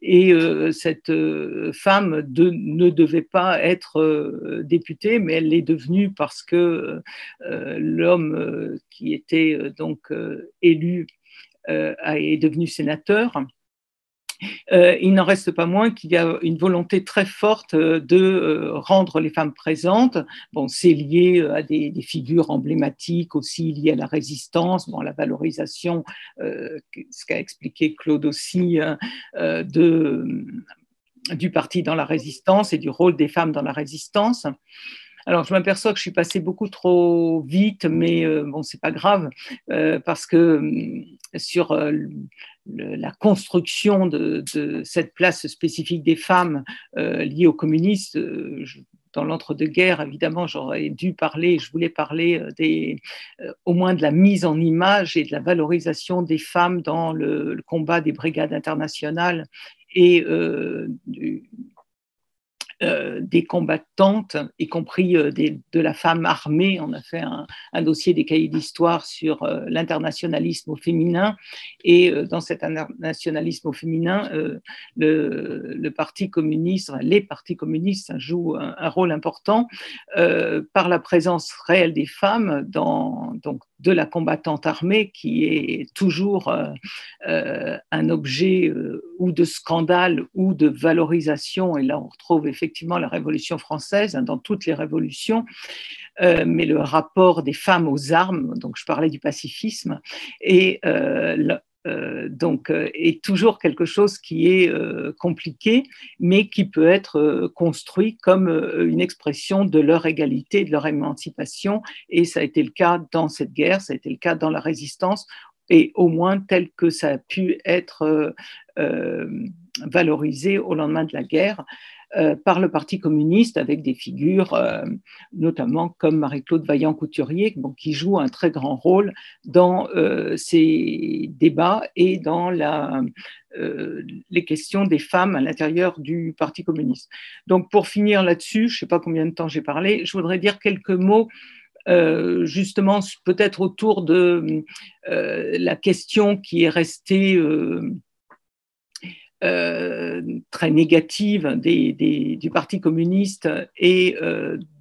Et cette femme ne devait pas être députée, mais elle l'est devenue parce que l'homme qui était donc élu est devenu sénateur. Il n'en reste pas moins qu'il y a une volonté très forte de rendre les femmes présentes. Bon, c'est lié à des figures emblématiques aussi liées à la résistance, bon, la valorisation, ce qu'a expliqué Claude aussi, du parti dans la résistance et du rôle des femmes dans la résistance. Alors, je m'aperçois que je suis passée beaucoup trop vite, mais bon, c'est pas grave, parce que sur la construction de cette place spécifique des femmes liée aux communistes, dans l'entre-deux-guerres, évidemment, j'aurais dû parler, je voulais parler au moins de la mise en image et de la valorisation des femmes dans le combat des brigades internationales et des combattantes, y compris de la femme armée. On a fait un dossier des cahiers d'histoire sur l'internationalisme au féminin, et dans cet internationalisme au féminin, le Parti communiste, les partis communistes jouent un rôle important par la présence réelle des femmes donc de la combattante armée, qui est toujours un objet ou de scandale ou de valorisation. Et là, on retrouve effectivement la Révolution française, hein, dans toutes les révolutions, mais le rapport des femmes aux armes, donc je parlais du pacifisme, et donc est toujours quelque chose qui est compliqué, mais qui peut être construit comme une expression de leur égalité, de leur émancipation. Et ça a été le cas dans cette guerre, ça a été le cas dans la résistance, et au moins tel que ça a pu être valorisé au lendemain de la guerre par le Parti communiste, avec des figures notamment comme Marie-Claude Vaillant-Couturier, bon, qui joue un très grand rôle dans ces débats et dans les questions des femmes à l'intérieur du Parti communiste. Donc pour finir là-dessus, je ne sais pas combien de temps j'ai parlé, je voudrais dire quelques mots justement peut-être autour de la question qui est restée très négative du Parti communiste et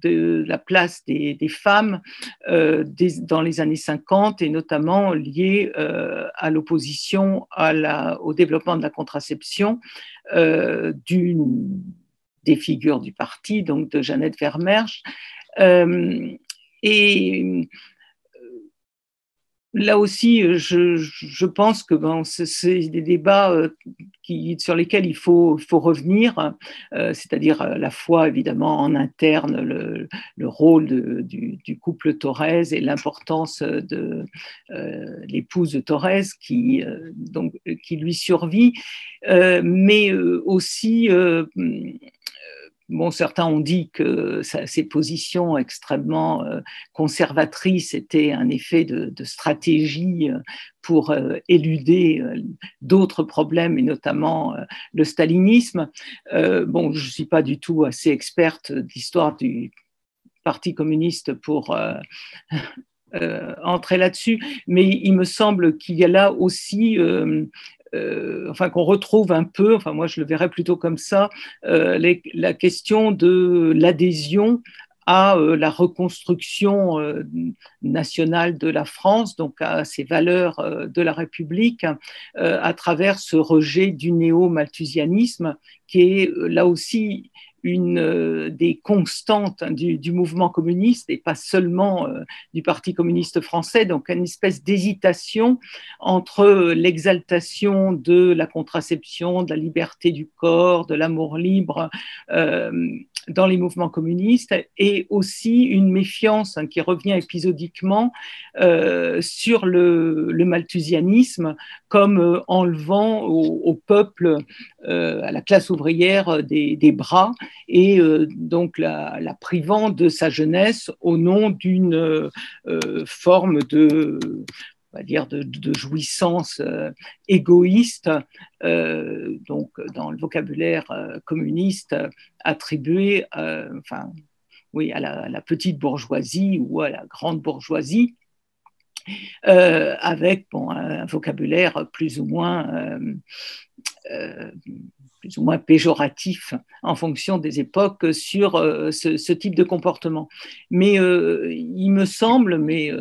de la place des femmes dans les années 50, et notamment liée à l'opposition au développement de la contraception des figures du parti, donc de Jeannette Vermersch. Et là aussi, je pense que bon, c'est des débats sur lesquels il faut revenir, c'est-à-dire à la fois évidemment en interne le rôle du couple Thorez et l'importance de l'épouse de Thorez qui lui survit, mais aussi bon, certains ont dit que ces positions extrêmement conservatrices étaient un effet de stratégie pour éluder d'autres problèmes, et notamment le stalinisme. Bon, je ne suis pas du tout assez experte d'histoire du Parti communiste pour entrer là-dessus, mais il me semble qu'il y a là aussi enfin qu'on retrouve un peu, enfin moi je le verrais plutôt comme ça, la question de l'adhésion à la reconstruction nationale de la France, donc à ces valeurs de la République, à travers ce rejet du néo-malthusianisme, qui est là aussi des constantes du mouvement communiste et pas seulement du Parti communiste français, donc une espèce d'hésitation entre l'exaltation de la contraception, de la liberté du corps, de l'amour libre dans les mouvements communistes, et aussi une méfiance qui revient épisodiquement sur le malthusianisme comme enlevant au peuple, à la classe ouvrière des bras, et donc la privant de sa jeunesse au nom d'une forme on va dire de jouissance égoïste, donc dans le vocabulaire communiste attribué oui, à la petite bourgeoisie ou à la grande bourgeoisie, avec un vocabulaire plus ou moins péjoratif en fonction des époques sur ce type de comportement. Mais il me semble, mais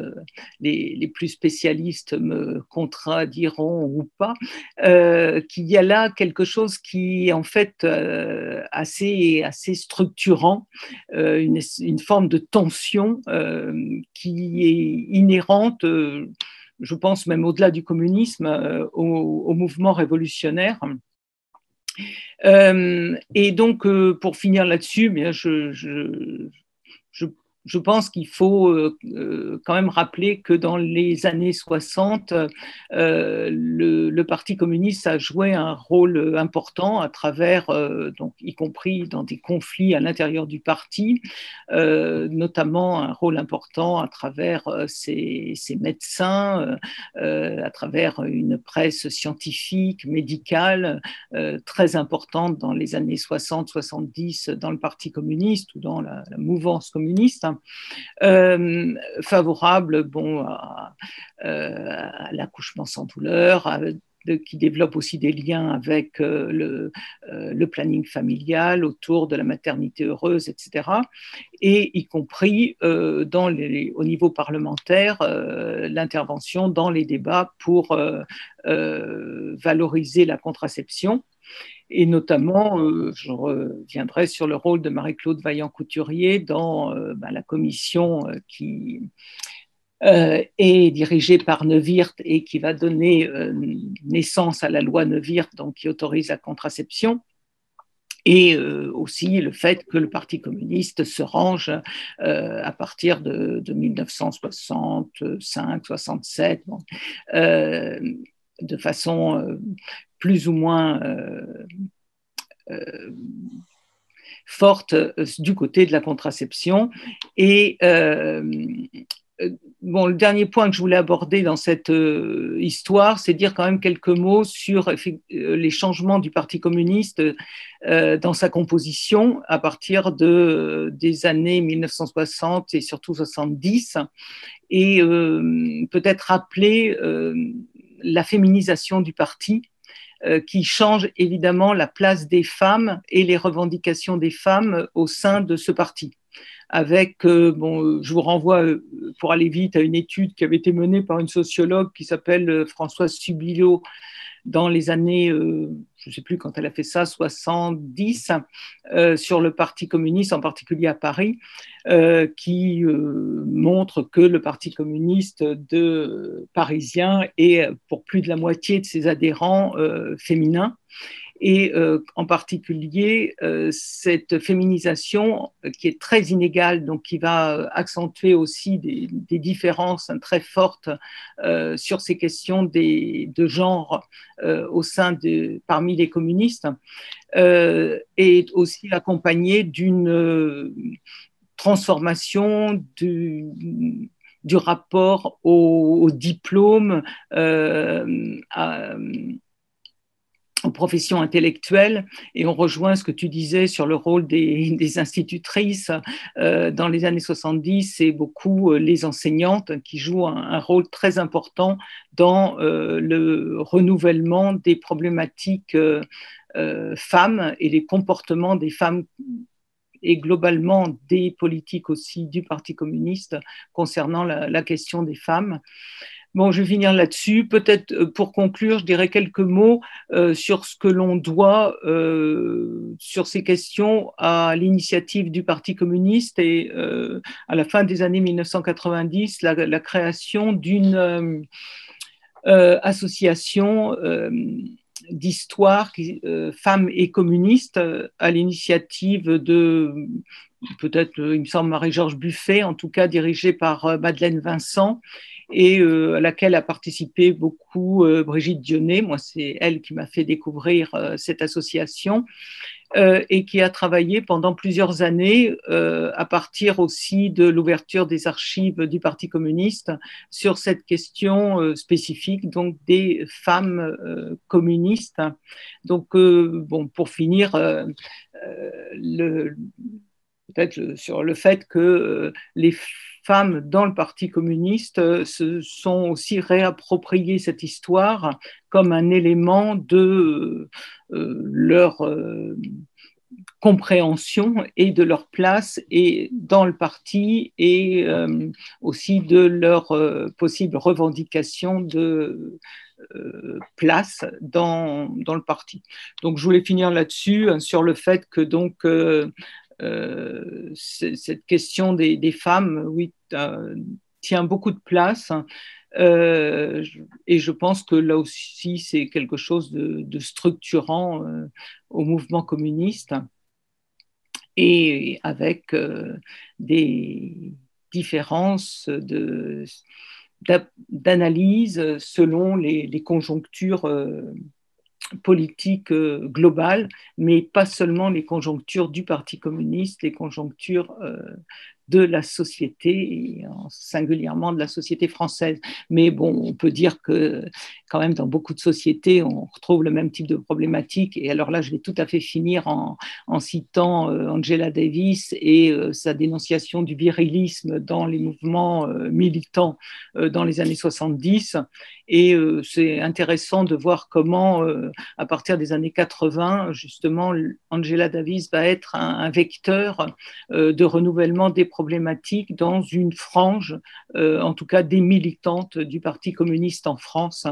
les plus spécialistes me contrediront ou pas, qu'il y a là quelque chose qui est en fait assez structurant, une forme de tension qui est inhérente, je pense même au-delà du communisme, au mouvement révolutionnaire. Et donc, pour finir là-dessus, bien, je pense qu'il faut quand même rappeler que dans les années 60, le Parti communiste a joué un rôle important à travers, donc, y compris dans des conflits à l'intérieur du parti, notamment un rôle important à travers ses médecins, à travers une presse scientifique, médicale, très importante dans les années 60-70 dans le Parti communiste ou dans la mouvance communiste. Favorable à l'accouchement sans douleur, qui développe aussi des liens avec le planning familial autour de la maternité heureuse, etc. Et y compris au niveau parlementaire, l'intervention dans les débats pour valoriser la contraception. Et notamment, je reviendrai sur le rôle de Marie-Claude Vaillant-Couturier dans la commission qui est dirigée par Neuwirth et qui va donner naissance à la loi Neuwirth, donc qui autorise la contraception. Et aussi le fait que le Parti communiste se range à partir de 1965-67, de façon plus ou moins forte du côté de la contraception. Et le dernier point que je voulais aborder dans cette histoire, c'est dire quand même quelques mots sur les changements du Parti communiste dans sa composition à partir des années 1960 et surtout 70, et peut-être rappeler la féminisation du parti, qui change évidemment la place des femmes et les revendications des femmes au sein de ce parti. Avec, je vous renvoie, pour aller vite, à une étude qui avait été menée par une sociologue qui s'appelle Françoise Subilot dans les années, je ne sais plus quand elle a fait ça, 70, sur le Parti communiste, en particulier à Paris, qui montre que le Parti communiste parisien est pour plus de la moitié de ses adhérents féminins. Et en particulier cette féminisation qui est très inégale, donc qui va accentuer aussi des différences très fortes sur ces questions de genre parmi les communistes, est aussi accompagnée d'une transformation du rapport au diplôme, aux professions intellectuelles, et on rejoint ce que tu disais sur le rôle des institutrices. Dans les années 70, c'est beaucoup les enseignantes qui jouent un rôle très important dans le renouvellement des problématiques femmes et les comportements des femmes, et globalement des politiques aussi du Parti communiste concernant la question des femmes. Bon, je vais finir là-dessus. Peut-être pour conclure, je dirais quelques mots sur ce que l'on doit, sur ces questions, à l'initiative du Parti communiste et à la fin des années 1990, la création d'une association d'histoire femmes et communistes à l'initiative de, peut-être, il me semble, Marie-Georges Buffet, en tout cas dirigée par Madeleine Vincent, et à laquelle a participé beaucoup Brigitte Dionnet. Moi, c'est elle qui m'a fait découvrir cette association et qui a travaillé pendant plusieurs années à partir aussi de l'ouverture des archives du Parti communiste sur cette question spécifique, donc des femmes communistes. Donc, bon, pour finir, peut-être sur le fait que les femmes dans le Parti communiste se sont aussi réappropriées cette histoire comme un élément de leur compréhension et de leur place et dans le parti et aussi de leur possible revendication de place dans le parti. Donc je voulais finir là-dessus, sur le fait que donc cette question des femmes, oui, tient beaucoup de place. Et je pense que là aussi, c'est quelque chose de structurant au mouvement communiste, et avec des différences d'analyse selon les conjonctures politique globale, mais pas seulement les conjonctures du Parti communiste, les conjonctures de la société, et singulièrement de la société française. Mais bon, on peut dire que quand même dans beaucoup de sociétés, on retrouve le même type de problématique. Et alors là, je vais tout à fait finir en citant Angela Davis et sa dénonciation du virilisme dans les mouvements militants dans les années 70. Et c'est intéressant de voir comment, à partir des années 80, justement, Angela Davis va être un vecteur de renouvellement des problématiques dans une frange, en tout cas des militantes du Parti communiste en France,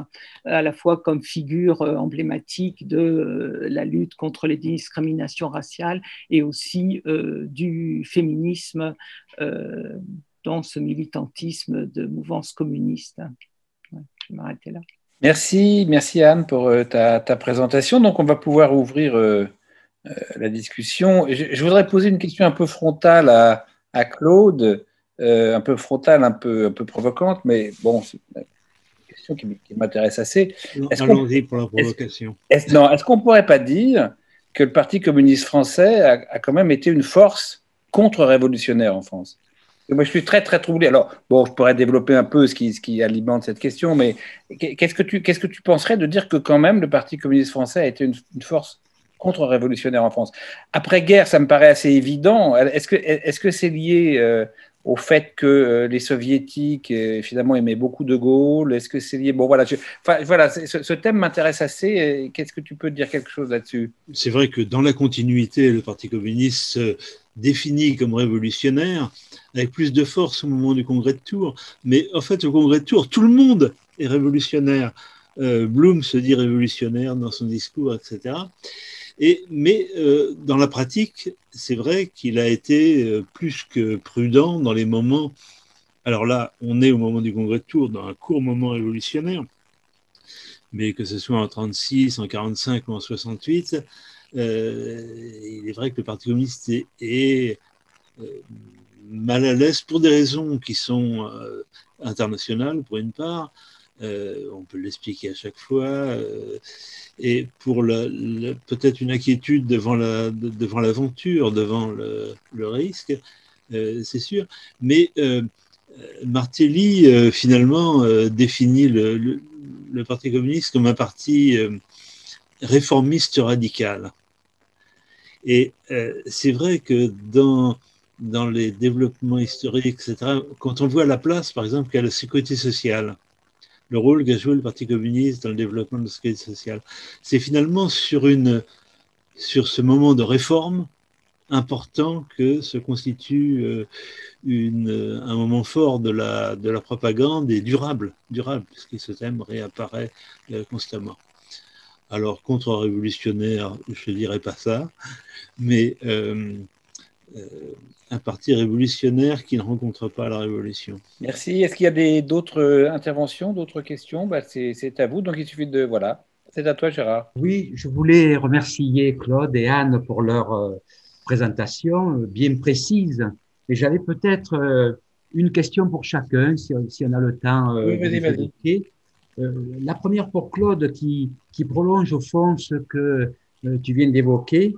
à la fois comme figure emblématique de la lutte contre les discriminations raciales et aussi du féminisme dans ce militantisme de mouvance communiste. Ouais, je vais m'arrêter là. Merci Anne pour ta présentation. Donc on va pouvoir ouvrir la discussion. Je voudrais poser une question un peu frontale à Claude, un peu frontale, un peu provocante, mais bon, c'est une question qui m'intéresse assez. Allons-y pour la provocation. Est-ce qu'on ne pourrait pas dire que le Parti communiste français a quand même été une force contre-révolutionnaire en France? Moi, je suis très, très troublé. Alors, bon, je pourrais développer un peu ce qui alimente cette question, mais qu'est-ce que tu penserais de dire que quand même le Parti communiste français a été une force contre-révolutionnaire en France? Après-guerre, ça me paraît assez évident. Est-ce que c'est lié au fait que les soviétiques, finalement, aimaient beaucoup De Gaulle? Est-ce que c'est lié… Bon, voilà, voilà, ce thème m'intéresse assez. Qu'est-ce que tu peux dire quelque chose là-dessus? C'est vrai que dans la continuité, le Parti communiste se définit comme révolutionnaire avec plus de force au moment du congrès de Tours. Mais en fait, au congrès de Tours, tout le monde est révolutionnaire. Blum se dit révolutionnaire dans son discours, etc. Mais dans la pratique, c'est vrai qu'il a été plus que prudent dans les moments. Alors là, on est au moment du congrès de Tours, dans un court moment révolutionnaire, mais que ce soit en 1936, en 1945 ou en 1968, il est vrai que le Parti communiste est mal à l'aise pour des raisons qui sont internationales, pour une part. On peut l'expliquer à chaque fois, et pour peut-être une inquiétude devant l'aventure, devant le risque, c'est sûr. Mais Martelly, finalement, définit le Parti communiste comme un parti réformiste radical. Et c'est vrai que dans les développements historiques, etc., quand on voit la place, par exemple, qu'a la sécurité sociale, le rôle qu'a joué le Parti communiste dans le développement de la sécurité sociale, c'est finalement sur ce moment de réforme important que se constitue un moment fort de la propagande et durable, puisque ce thème réapparaît constamment. Alors, contre-révolutionnaire, je ne dirais pas ça, mais un parti révolutionnaire qui ne rencontre pas la révolution. Merci. Est-ce qu'il y a d'autres interventions, d'autres questions? C'est à vous, donc il suffit de... Voilà, c'est à toi, Gérard. Oui, je voulais remercier Claude et Anne pour leur présentation bien précise. Et j'avais peut-être une question pour chacun, si on a le temps Oui, de les vas-y. évoquer. La première pour Claude, qui prolonge au fond ce que tu viens d'évoquer,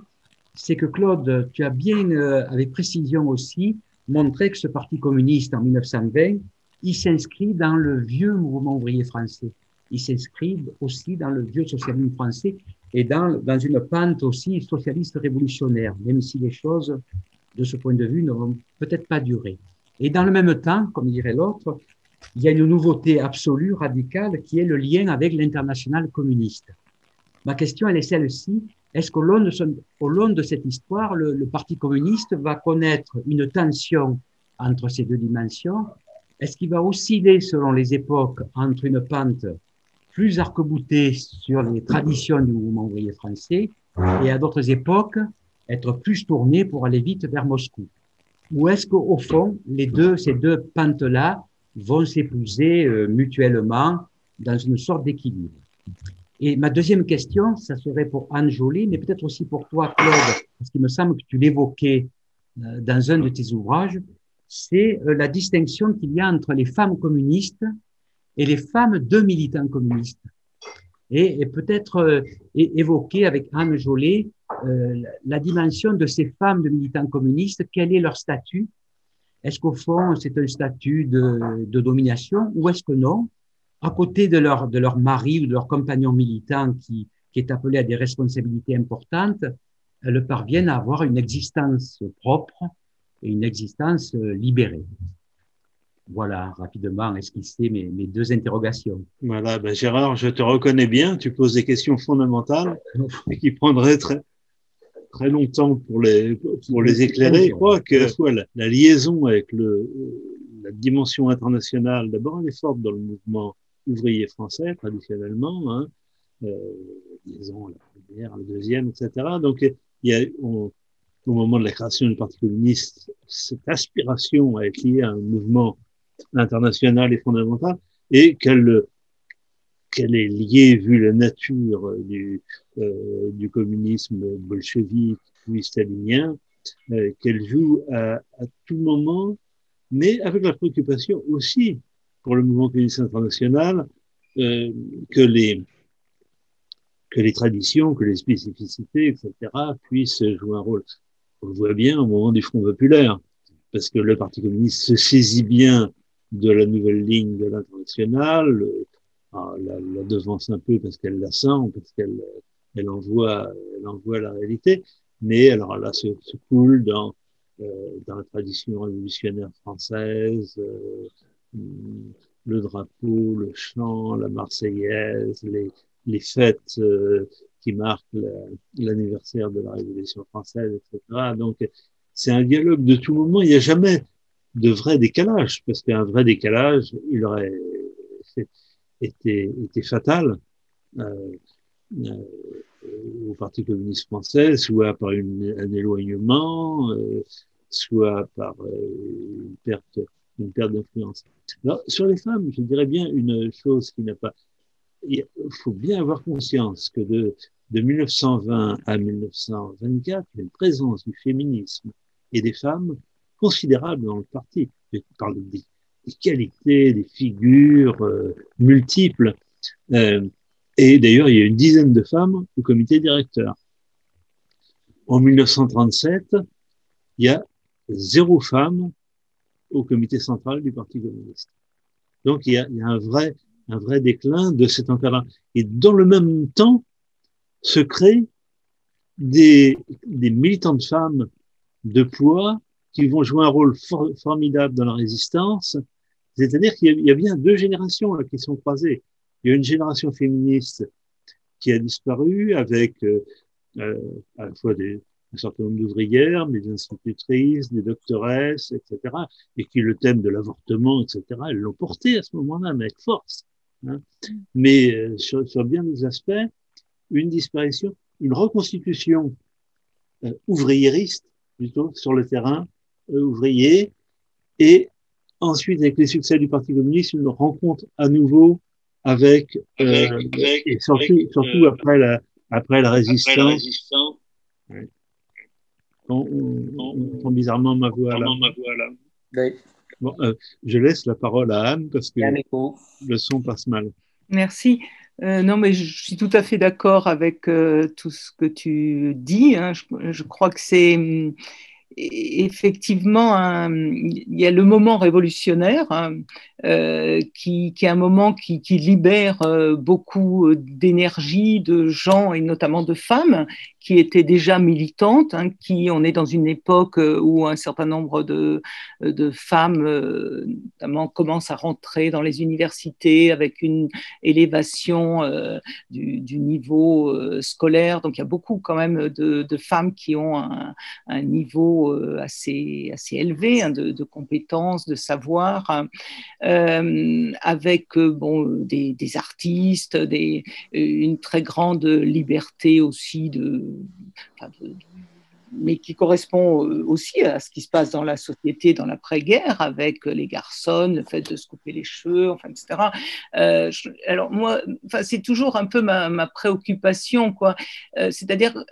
c'est que Claude, tu as bien, avec précision aussi, montré que ce parti communiste en 1920, il s'inscrit dans le vieux mouvement ouvrier français. Il s'inscrit aussi dans le vieux socialisme français et dans une pente aussi socialiste révolutionnaire, même si les choses, de ce point de vue, ne vont peut-être pas durer. Et dans le même temps, comme dirait l'autre, il y a une nouveauté absolue, radicale, qui est le lien avec l'internationale communiste. Ma question, elle est celle-ci. Est-ce qu'au long de cette histoire, le Parti communiste va connaître une tension entre ces deux dimensions? Est-ce qu'il va osciller, selon les époques, entre une pente plus arc-boutée sur les traditions du mouvement ouvrier français et à d'autres époques, être plus tourné pour aller vite vers Moscou? Ou est-ce qu'au fond, ces deux pentes-là vont s'épouser mutuellement dans une sorte d'équilibre? Et ma deuxième question, ça serait pour Anne Joly, mais peut-être aussi pour toi, Claude, parce qu'il me semble que tu l'évoquais dans un de tes ouvrages, c'est la distinction qu'il y a entre les femmes communistes et les femmes de militants communistes. Et peut-être évoquer avec Anne Joly la dimension de ces femmes de militants communistes, quel est leur statut? Est-ce qu'au fond, c'est un statut de domination ou est-ce que non? À côté de leur mari ou de leur compagnon militant qui est appelé à des responsabilités importantes, elles parviennent à avoir une existence propre et une existence libérée. Voilà, rapidement, esquisser mes deux interrogations. Voilà, ben Gérard, je te reconnais bien, tu poses des questions fondamentales et qui prendraient très longtemps pour les éclairer. Je crois que soit la liaison avec la dimension internationale, d'abord elle est forte dans le mouvement ouvrier français, traditionnellement, hein, disons la première, la deuxième, etc. Donc, il y a, au moment de la création du Parti communiste, cette aspiration à être liée à un mouvement international et fondamental, et qu'elle est liée, vu la nature du communisme bolchevique puis stalinien, qu'elle joue à tout moment, mais avec la préoccupation aussi pour le mouvement communiste international, que les traditions, que les spécificités, etc., puissent jouer un rôle. On le voit bien au moment du Front populaire, parce que le Parti communiste se saisit bien de la nouvelle ligne de l'internationale, la devance un peu parce qu'elle la sent, parce qu'elle en voit la réalité, mais alors là se coule dans la tradition révolutionnaire française, le drapeau, le chant, la Marseillaise, les fêtes qui marquent l'anniversaire de la Révolution française, etc. Donc, c'est un dialogue de tout moment. Il n'y a jamais de vrai décalage, parce qu'un vrai décalage, il aurait été fatal au Parti communiste français, soit par un éloignement, soit par une perte d'influence. Alors, sur les femmes, je dirais bien une chose qui n'a pas... Il faut bien avoir conscience que de 1920 à 1924, il y a une présence du féminisme et des femmes considérable dans le parti. Je parle des qualités, des figures multiples. Et d'ailleurs, il y a une dizaine de femmes au comité directeur. En 1937, il y a 0 femme au comité central du Parti communiste. Donc, il y a un vrai déclin de cet encadrement. Et dans le même temps, se créent des militantes femmes de poids qui vont jouer un rôle formidable dans la résistance. C'est-à-dire qu'il y a bien 2 générations là, qui sont croisées. Il y a une génération féministe qui a disparu avec à la fois des un certain nombre d'ouvrières, mais des institutrices, des doctoresses, etc., et qui le thème de l'avortement, etc., elles l'ont porté à ce moment-là, mais avec force. Hein. Mais sur bien des aspects, une disparition, une reconstitution ouvriériste, plutôt, sur le terrain ouvrier, et ensuite, avec les succès du Parti communiste, une rencontre à nouveau avec et surtout après la résistance. Ouais. On entend bizarrement ma voix là. Oui. Bon, je laisse la parole à Anne parce que le son passe mal. Merci. Non, mais je suis tout à fait d'accord avec tout ce que tu dis. Hein. Je crois que c'est effectivement, il y a le moment révolutionnaire hein, qui est un moment qui libère beaucoup d'énergie de gens et notamment de femmes qui étaient déjà militantes, hein, on est dans une époque où un certain nombre de femmes notamment commencent à rentrer dans les universités avec une élévation du niveau scolaire. Donc il y a beaucoup quand même de femmes qui ont un niveau assez élevé hein, de compétences, de savoir, avec bon, des artistes, une très grande liberté aussi mais qui correspond aussi à ce qui se passe dans la société dans l'après-guerre, avec les garçons, le fait de se couper les cheveux, enfin, etc. Alors moi, enfin, c'est toujours un peu ma préoccupation, quoi. C'est-à-dire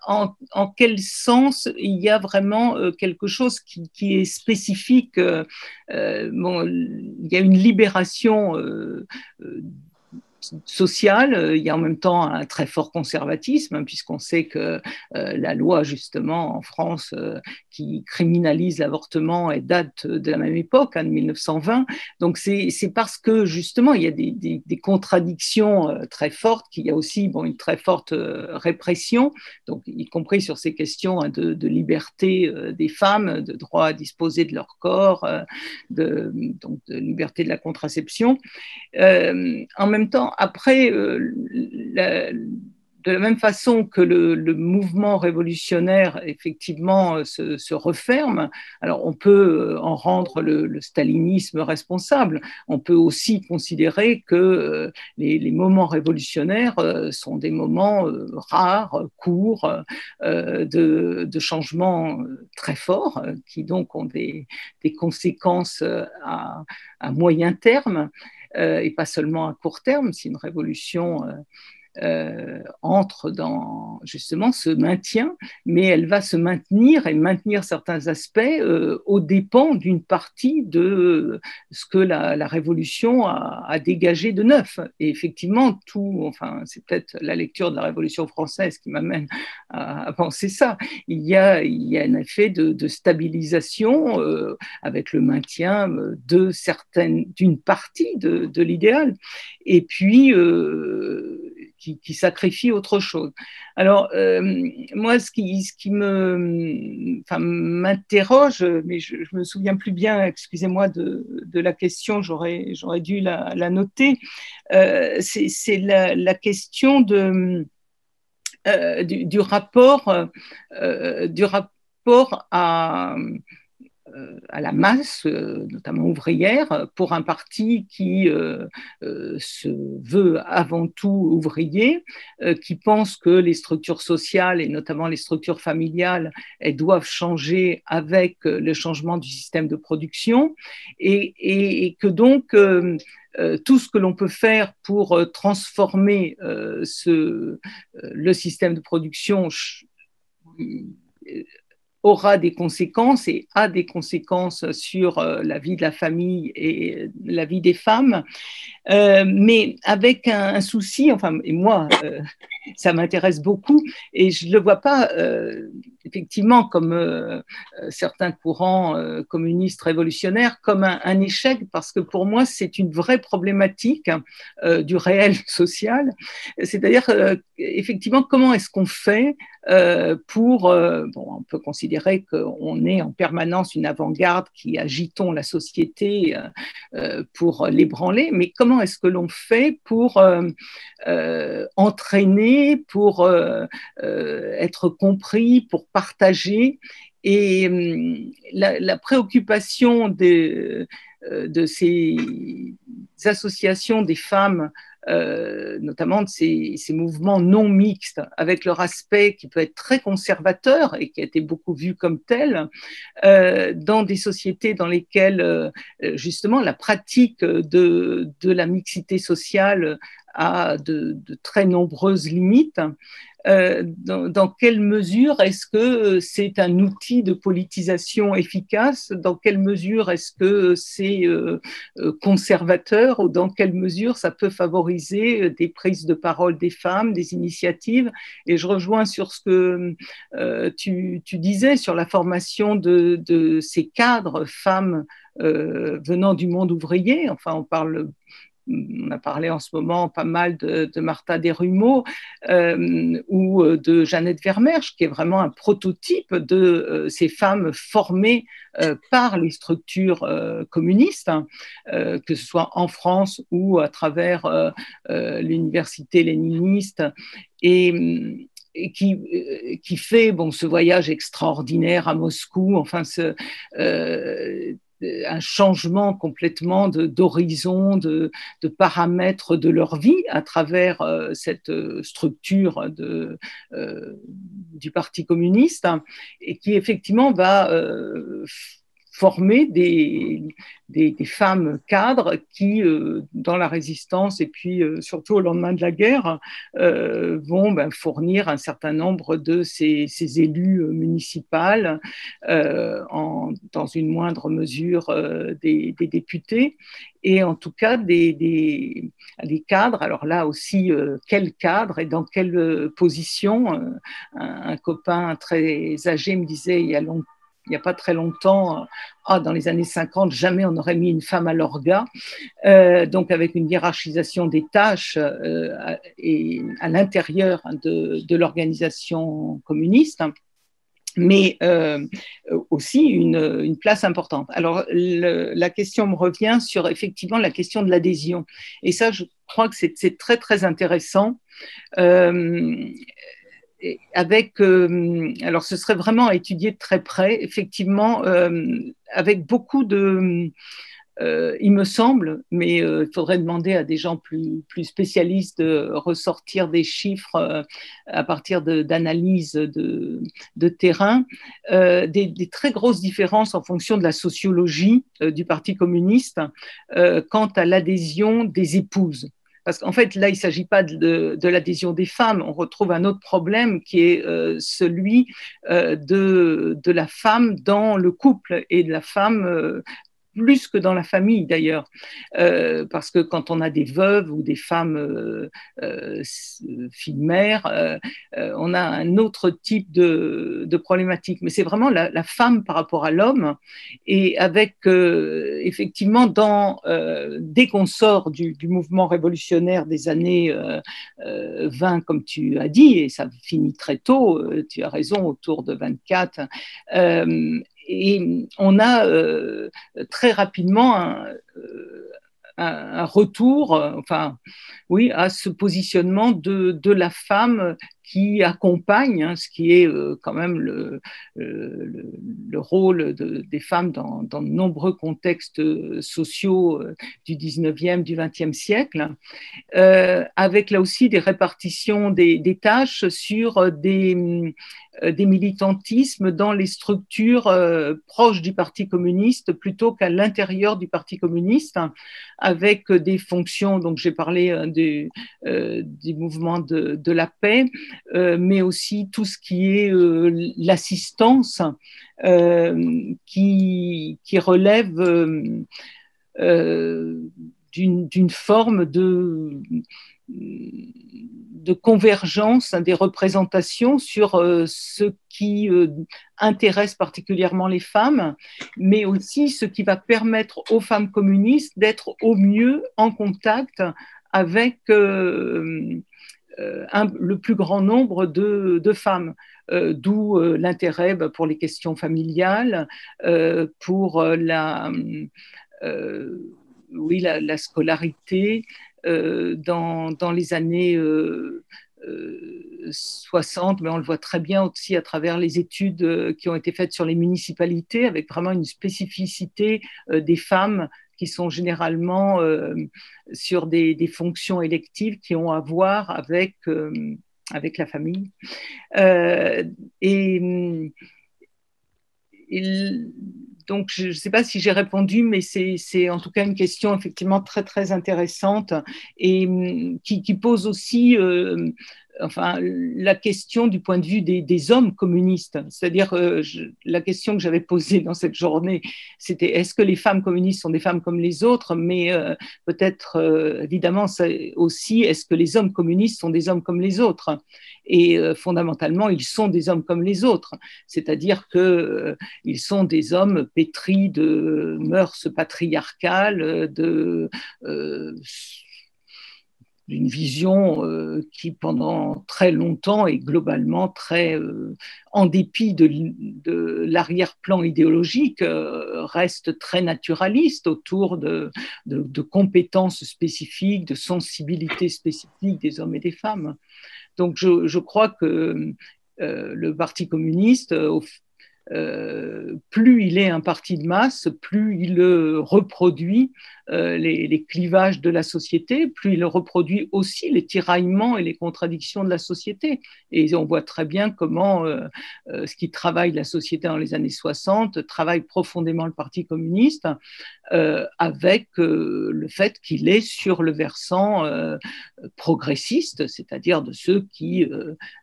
en quel sens il y a vraiment quelque chose qui est spécifique. Bon, il y a une libération sociale, il y a en même temps un très fort conservatisme, hein, puisqu'on sait que la loi, justement, en France, qui criminalise l'avortement, date de la même époque, hein, de 1920. Donc, c'est parce que, justement, il y a des contradictions très fortes, qu'il y a aussi bon, une très forte répression, donc, y compris sur ces questions hein, de liberté des femmes, de droit à disposer de leur corps, donc de liberté de la contraception. En même temps, après, de la même façon que le mouvement révolutionnaire, effectivement, se referme, alors on peut en rendre le stalinisme responsable. On peut aussi considérer que les moments révolutionnaires sont des moments rares, courts, de changements très forts, qui donc ont des conséquences à moyen terme. Et pas seulement à court terme, si une révolution entre dans justement ce maintien, mais elle va se maintenir et maintenir certains aspects aux dépens d'une partie de ce que la révolution a dégagé de neuf. Et effectivement, enfin, c'est peut-être la lecture de la Révolution française qui m'amène à penser ça. Il y a un effet de stabilisation avec le maintien d'une partie de l'idéal. Et puis, qui sacrifie autre chose. Alors, moi, ce qui m'interroge, mais je me souviens plus bien, excusez-moi, de la question, j'aurais dû la noter, c'est la question du rapport à la masse, notamment ouvrière, pour un parti qui se veut avant tout ouvrier, qui pense que les structures sociales, et notamment les structures familiales, elles doivent changer avec le changement du système de production, et que donc tout ce que l'on peut faire pour transformer le système de production aura des conséquences et a des conséquences sur la vie de la famille et la vie des femmes, mais avec un souci, enfin, et moi, ça m'intéresse beaucoup, et je ne le vois pas effectivement comme certains courants communistes révolutionnaires, comme un échec, parce que pour moi, c'est une vraie problématique du réel social, c'est-à-dire effectivement, comment est-ce qu'on fait pour, bon, on peut considérer qu'on est en permanence une avant-garde qui agitons la société pour l'ébranler, mais comment est-ce que l'on fait pour entraîner s'exprimer, pour être compris, pour partager. Et la préoccupation de ces associations des femmes, notamment de ces mouvements non mixtes, avec leur aspect qui peut être très conservateur et qui a été beaucoup vu comme tel, dans des sociétés dans lesquelles justement la pratique de la mixité sociale a de très nombreuses limites. Dans quelle mesure est-ce que c'est un outil de politisation efficace? Dans quelle mesure est-ce que c'est conservateur? Ou dans quelle mesure ça peut favoriser des prises de parole des femmes, des initiatives? Et je rejoins sur ce que tu disais sur la formation de ces cadres femmes venant du monde ouvrier. Enfin, on a parlé en ce moment pas mal de Martha Desrumaux ou de Jeannette Vermeersch, qui est vraiment un prototype de ces femmes formées par les structures communistes, hein, que ce soit en France ou à travers l'université léniniste. Et qui fait ce voyage extraordinaire à Moscou, enfin un changement complètement d'horizon, de paramètres de leur vie à travers cette structure du Parti communiste, et qui effectivement va former des femmes cadres qui, dans la résistance et puis surtout au lendemain de la guerre, vont fournir un certain nombre de ces élus municipaux, dans une moindre mesure des députés, et en tout cas des cadres. Alors là aussi, quel cadre et dans quelle position? Un copain très âgé me disait il n'y a pas très longtemps, dans les années 50, jamais on n'aurait mis une femme à l'orga, donc avec une hiérarchisation des tâches et à l'intérieur de l'organisation communiste, mais aussi une place importante. Alors, la question me revient sur effectivement la question de l'adhésion. Et ça, je crois que c'est très, très intéressant. Alors ce serait vraiment à étudier de très près, effectivement, avec beaucoup il me semble, mais il faudrait demander à des gens plus spécialistes de ressortir des chiffres à partir d'analyses de terrain, des très grosses différences en fonction de la sociologie du Parti communiste quant à l'adhésion des épouses. Parce qu'en fait, là, il ne s'agit pas de l'adhésion des femmes. On retrouve un autre problème qui est celui de la femme dans le couple et de la femme plus que dans la famille d'ailleurs, parce que quand on a des veuves ou des femmes filles mères, on a un autre type de problématique. Mais c'est vraiment la femme par rapport à l'homme, et avec effectivement dès qu'on sort du mouvement révolutionnaire des années 20, comme tu as dit, et ça finit très tôt, tu as raison, autour de 24, et on a très rapidement un retour, à ce positionnement de la femme qui accompagne, ce qui est quand même le rôle des femmes dans de nombreux contextes sociaux du 19e, du 20e siècle, avec là aussi des répartitions des tâches sur des militantismes dans les structures proches du Parti communiste plutôt qu'à l'intérieur du Parti communiste, avec des fonctions, donc j'ai parlé du mouvement de la paix, mais aussi tout ce qui est l'assistance qui relève d'une forme de convergence des représentations sur ce qui intéresse particulièrement les femmes, mais aussi ce qui va permettre aux femmes communistes d'être au mieux en contact avec le plus grand nombre de femmes, d'où l'intérêt pour les questions familiales, pour la scolarité, dans les années 60, mais on le voit très bien aussi à travers les études qui ont été faites sur les municipalités, avec vraiment une spécificité des femmes qui sont généralement sur des fonctions électives qui ont à voir avec la famille. Donc, je ne sais pas si j'ai répondu, mais c'est en tout cas une question effectivement très, très intéressante et qui pose aussi la question du point de vue des hommes communistes. C'est-à-dire, la question que j'avais posée dans cette journée, c'était est-ce que les femmes communistes sont des femmes comme les autres? Mais peut-être, évidemment, aussi, est-ce que les hommes communistes sont des hommes comme les autres? Et fondamentalement, ils sont des hommes comme les autres. C'est-à-dire qu'ils sont des hommes pétris de mœurs patriarcales, d'une vision qui, pendant très longtemps et globalement très, en dépit de l'arrière-plan idéologique, reste très naturaliste autour de compétences spécifiques, de sensibilités spécifiques des hommes et des femmes. Donc, je crois que le Parti communiste, plus il est un parti de masse, plus il reproduit les clivages de la société, plus il reproduit aussi les tiraillements et les contradictions de la société. Et on voit très bien comment ce qui travaille la société dans les années 60 travaille profondément le Parti communiste avec le fait qu'il est sur le versant progressiste, c'est-à-dire de ceux qui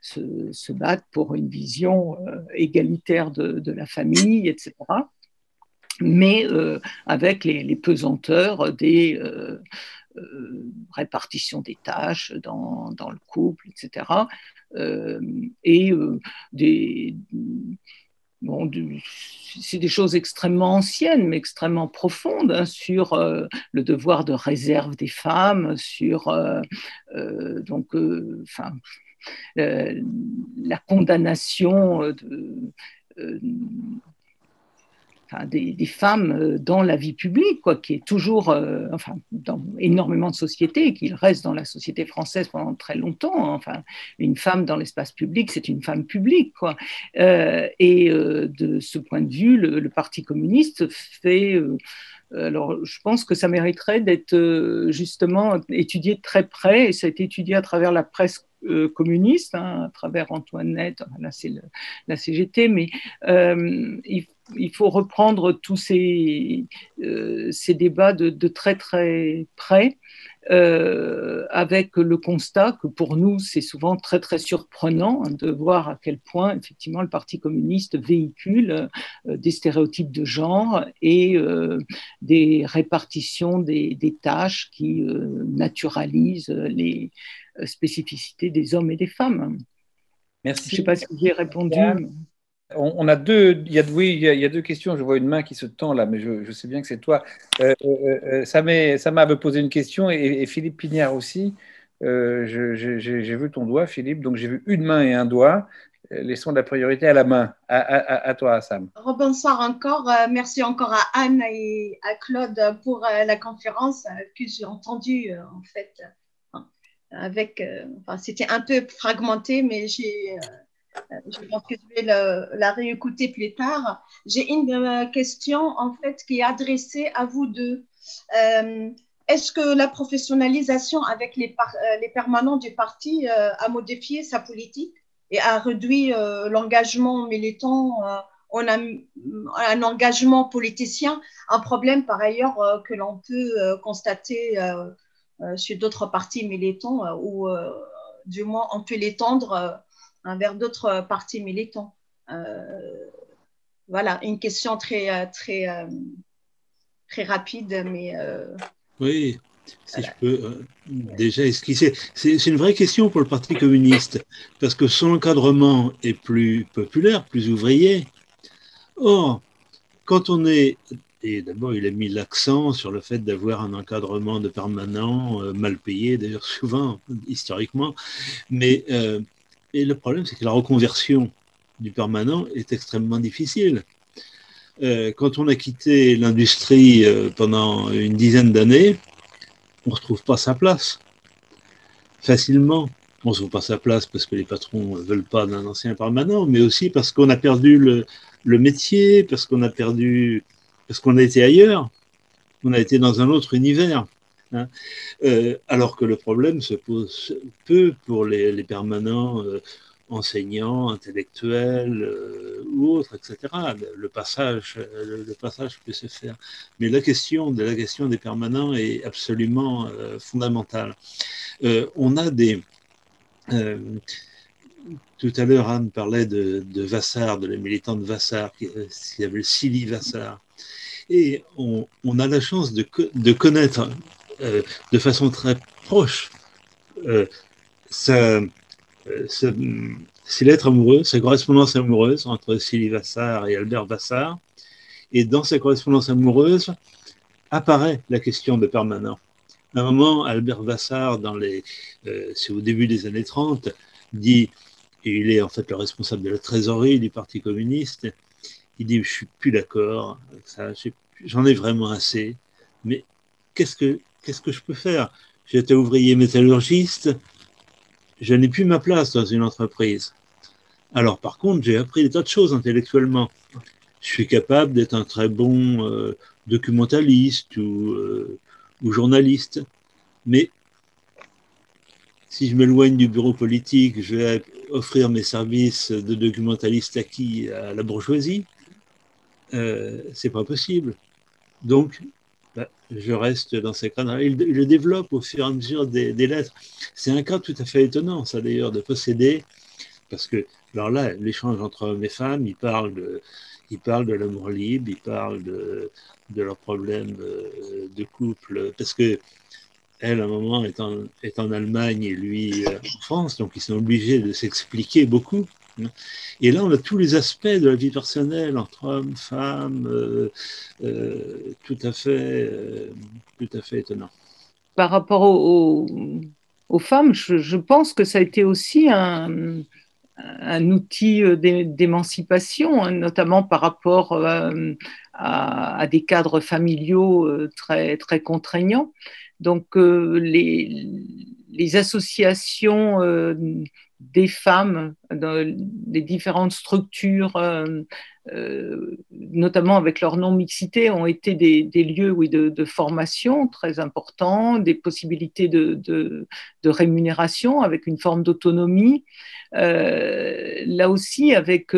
se battent pour une vision égalitaire de la famille, etc. Mais avec les pesanteurs des répartitions des tâches dans le couple, etc. C'est des choses extrêmement anciennes, mais extrêmement profondes, hein, sur le devoir de réserve des femmes, sur la condamnation des femmes dans la vie publique, quoi, qui est toujours, dans énormément de sociétés, qui reste dans la société française pendant très longtemps. Enfin, une femme dans l'espace public, c'est une femme publique, quoi. De ce point de vue, le Parti communiste fait. Alors, je pense que ça mériterait d'être justement étudié de très près, et ça a été étudié à travers la presse communiste, hein, à travers Antoinette, là c'est la CGT, mais il faut reprendre tous ces débats de très très près, avec le constat que pour nous c'est souvent très très surprenant, hein, de voir à quel point effectivement le Parti communiste véhicule des stéréotypes de genre et des répartitions des tâches qui naturalisent les spécificités des hommes et des femmes. Merci. Je ne sais pas si j'ai répondu. On a deux, il y a deux questions. Je vois une main qui se tend là, mais je sais bien que c'est toi. Ça m'avait posé une question et Philippe Pignard aussi. J'ai vu ton doigt, Philippe, donc j'ai vu une main et un doigt. Laissons la priorité à la main. À toi, Sam. Rebonsoir encore. Merci encore à Anne et à Claude pour la conférence que j'ai entendue en fait. C'était un peu fragmenté, mais je pense que je vais la réécouter plus tard. J'ai une question en fait qui est adressée à vous deux. Est-ce que la professionnalisation avec les permanents du parti a modifié sa politique et a réduit l'engagement militant en un engagement politicien, un problème par ailleurs que l'on peut constater chez d'autres partis militants ou du moins on peut l'étendre vers d'autres partis militants. Voilà, une question très, très, très rapide, mais... Oui, si je peux déjà esquisser. C'est une vraie question pour le Parti communiste, parce que son encadrement est plus populaire, plus ouvrier. Or, quand on est... Et d'abord, il a mis l'accent sur le fait d'avoir un encadrement de permanent mal payé, d'ailleurs souvent, historiquement. Mais et le problème, c'est que la reconversion du permanent est extrêmement difficile. Quand on a quitté l'industrie pendant une dizaine d'années, on ne retrouve pas sa place facilement. on ne trouve pas sa place parce que les patrons ne veulent pas d'un ancien permanent, mais aussi parce qu'on a perdu le métier, parce qu'on a été ailleurs, on a été dans un autre univers. Hein. Alors que le problème se pose peu pour les permanents enseignants, intellectuels ou autres, etc. Le passage peut se faire. Mais la question des permanents est absolument fondamentale. On a des... tout à l'heure, Anne parlait de Vassar, de la militante Vassar, qui s'appelle Sylvie Vassar. Et on a la chance de connaître de façon très proche ces lettres amoureuses, ces correspondances amoureuses entre Sylvie Vassar et Albert Vassar. Et dans ces correspondances amoureuses apparaît la question de permanent. À un moment, Albert Vassar, c'est au début des années 30, dit, et il est en fait le responsable de la trésorerie du Parti communiste, il dit, je suis plus d'accord, j'en ai vraiment assez, mais qu'est-ce que je peux faire? J'étais ouvrier métallurgiste, je n'ai plus ma place dans une entreprise. Alors par contre, j'ai appris des tas de choses intellectuellement. Je suis capable d'être un très bon documentaliste ou journaliste, mais si je m'éloigne du bureau politique, je vais offrir mes services de documentaliste acquis à la bourgeoisie. C'est pas possible. Donc, je reste dans ces cadres. Il le développe au fur et à mesure des lettres. C'est un cas tout à fait étonnant, ça d'ailleurs, de posséder, parce que, alors là, l'échange entre hommes et femmes, il parle de l'amour libre, il parle de leurs problèmes de couple, parce que elle, à un moment, est en Allemagne et lui en France, donc ils sont obligés de s'expliquer beaucoup. Et là, on a tous les aspects de la vie personnelle entre hommes, femmes, tout à fait étonnant. Par rapport aux femmes, je pense que ça a été aussi un outil d'émancipation, hein, notamment par rapport à des cadres familiaux très, très contraignants. Donc, les associations des femmes dans les différentes structures, notamment avec leur non-mixité, ont été des lieux, oui, de formation très importants, des possibilités de rémunération avec une forme d'autonomie. Là aussi, avec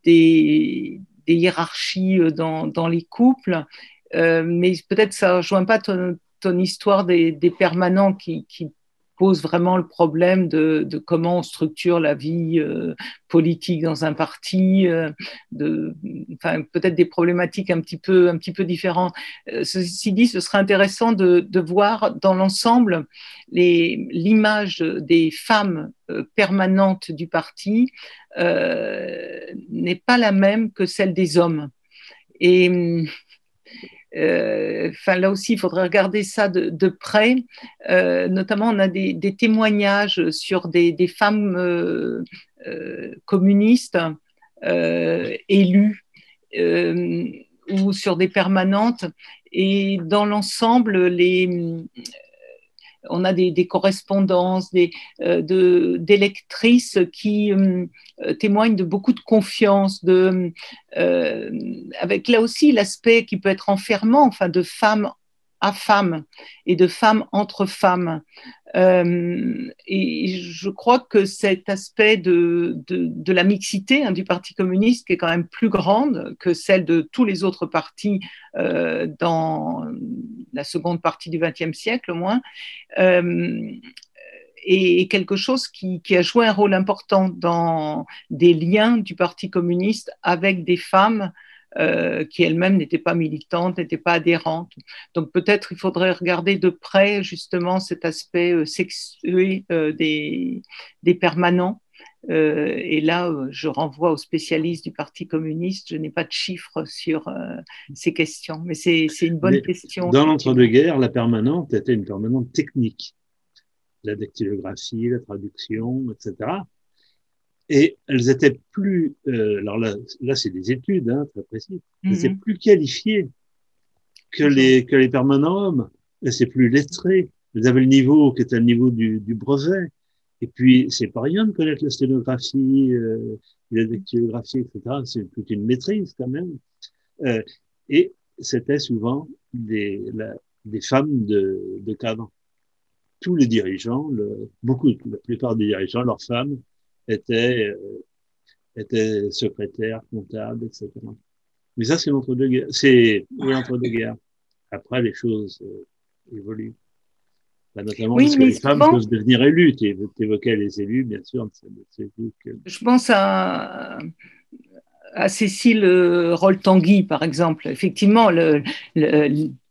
des hiérarchies dans les couples, mais peut-être ça ne rejoint pas ton histoire des permanents qui pose vraiment le problème de comment on structure la vie politique dans un parti, peut-être des problématiques un petit peu différentes. Ceci dit, ce serait intéressant de voir dans l'ensemble l'image des femmes permanentes du parti n'est pas la même que celle des hommes. Et là aussi, il faudrait regarder ça de près. Notamment, on a des témoignages sur des femmes communistes élues ou sur des permanentes. Et dans l'ensemble, on a des correspondances, d'électrices qui témoignent de beaucoup de confiance, avec là aussi l'aspect qui peut être enfermant, enfin de femme à femme et de femme entre femmes. Et je crois que cet aspect de la mixité, hein, du Parti communiste, qui est quand même plus grande que celle de tous les autres partis dans la seconde partie du XXe siècle au moins, est quelque chose qui a joué un rôle important dans des liens du Parti communiste avec des femmes qui elles-mêmes n'étaient pas militantes, n'étaient pas adhérentes. Donc peut-être il faudrait regarder de près justement cet aspect sexué des permanents. Et là, je renvoie aux spécialistes du Parti communiste. Je n'ai pas de chiffres sur ces questions, mais c'est une bonne question. Dans l'entre-deux-guerres, la permanente était une permanente technique. La dactylographie, la traduction, etc. Et elles étaient plus, alors là c'est des études très précises, elles étaient plus qualifiées que les permanents hommes. Elles étaient plus lettrées, Vous avez le niveau qui est le niveau du brevet. Et puis, c'est pas rien de connaître la sténographie, la dactylographie, etc. C'est toute une maîtrise quand même. Et c'était souvent des femmes de cadre. Tous les dirigeants, la plupart des dirigeants, leurs femmes étaient secrétaires, comptables, etc. Mais ça, c'est l'entre-deux-guerres. C'est l'entre-deux-guerres. Après, les choses évoluent. Bah, notamment Oui, parce que mais les femmes peuvent devenir élues. Tu évoquais les élus, bien sûr. Je pense à Cécile Roll-Tanguy, par exemple. Effectivement,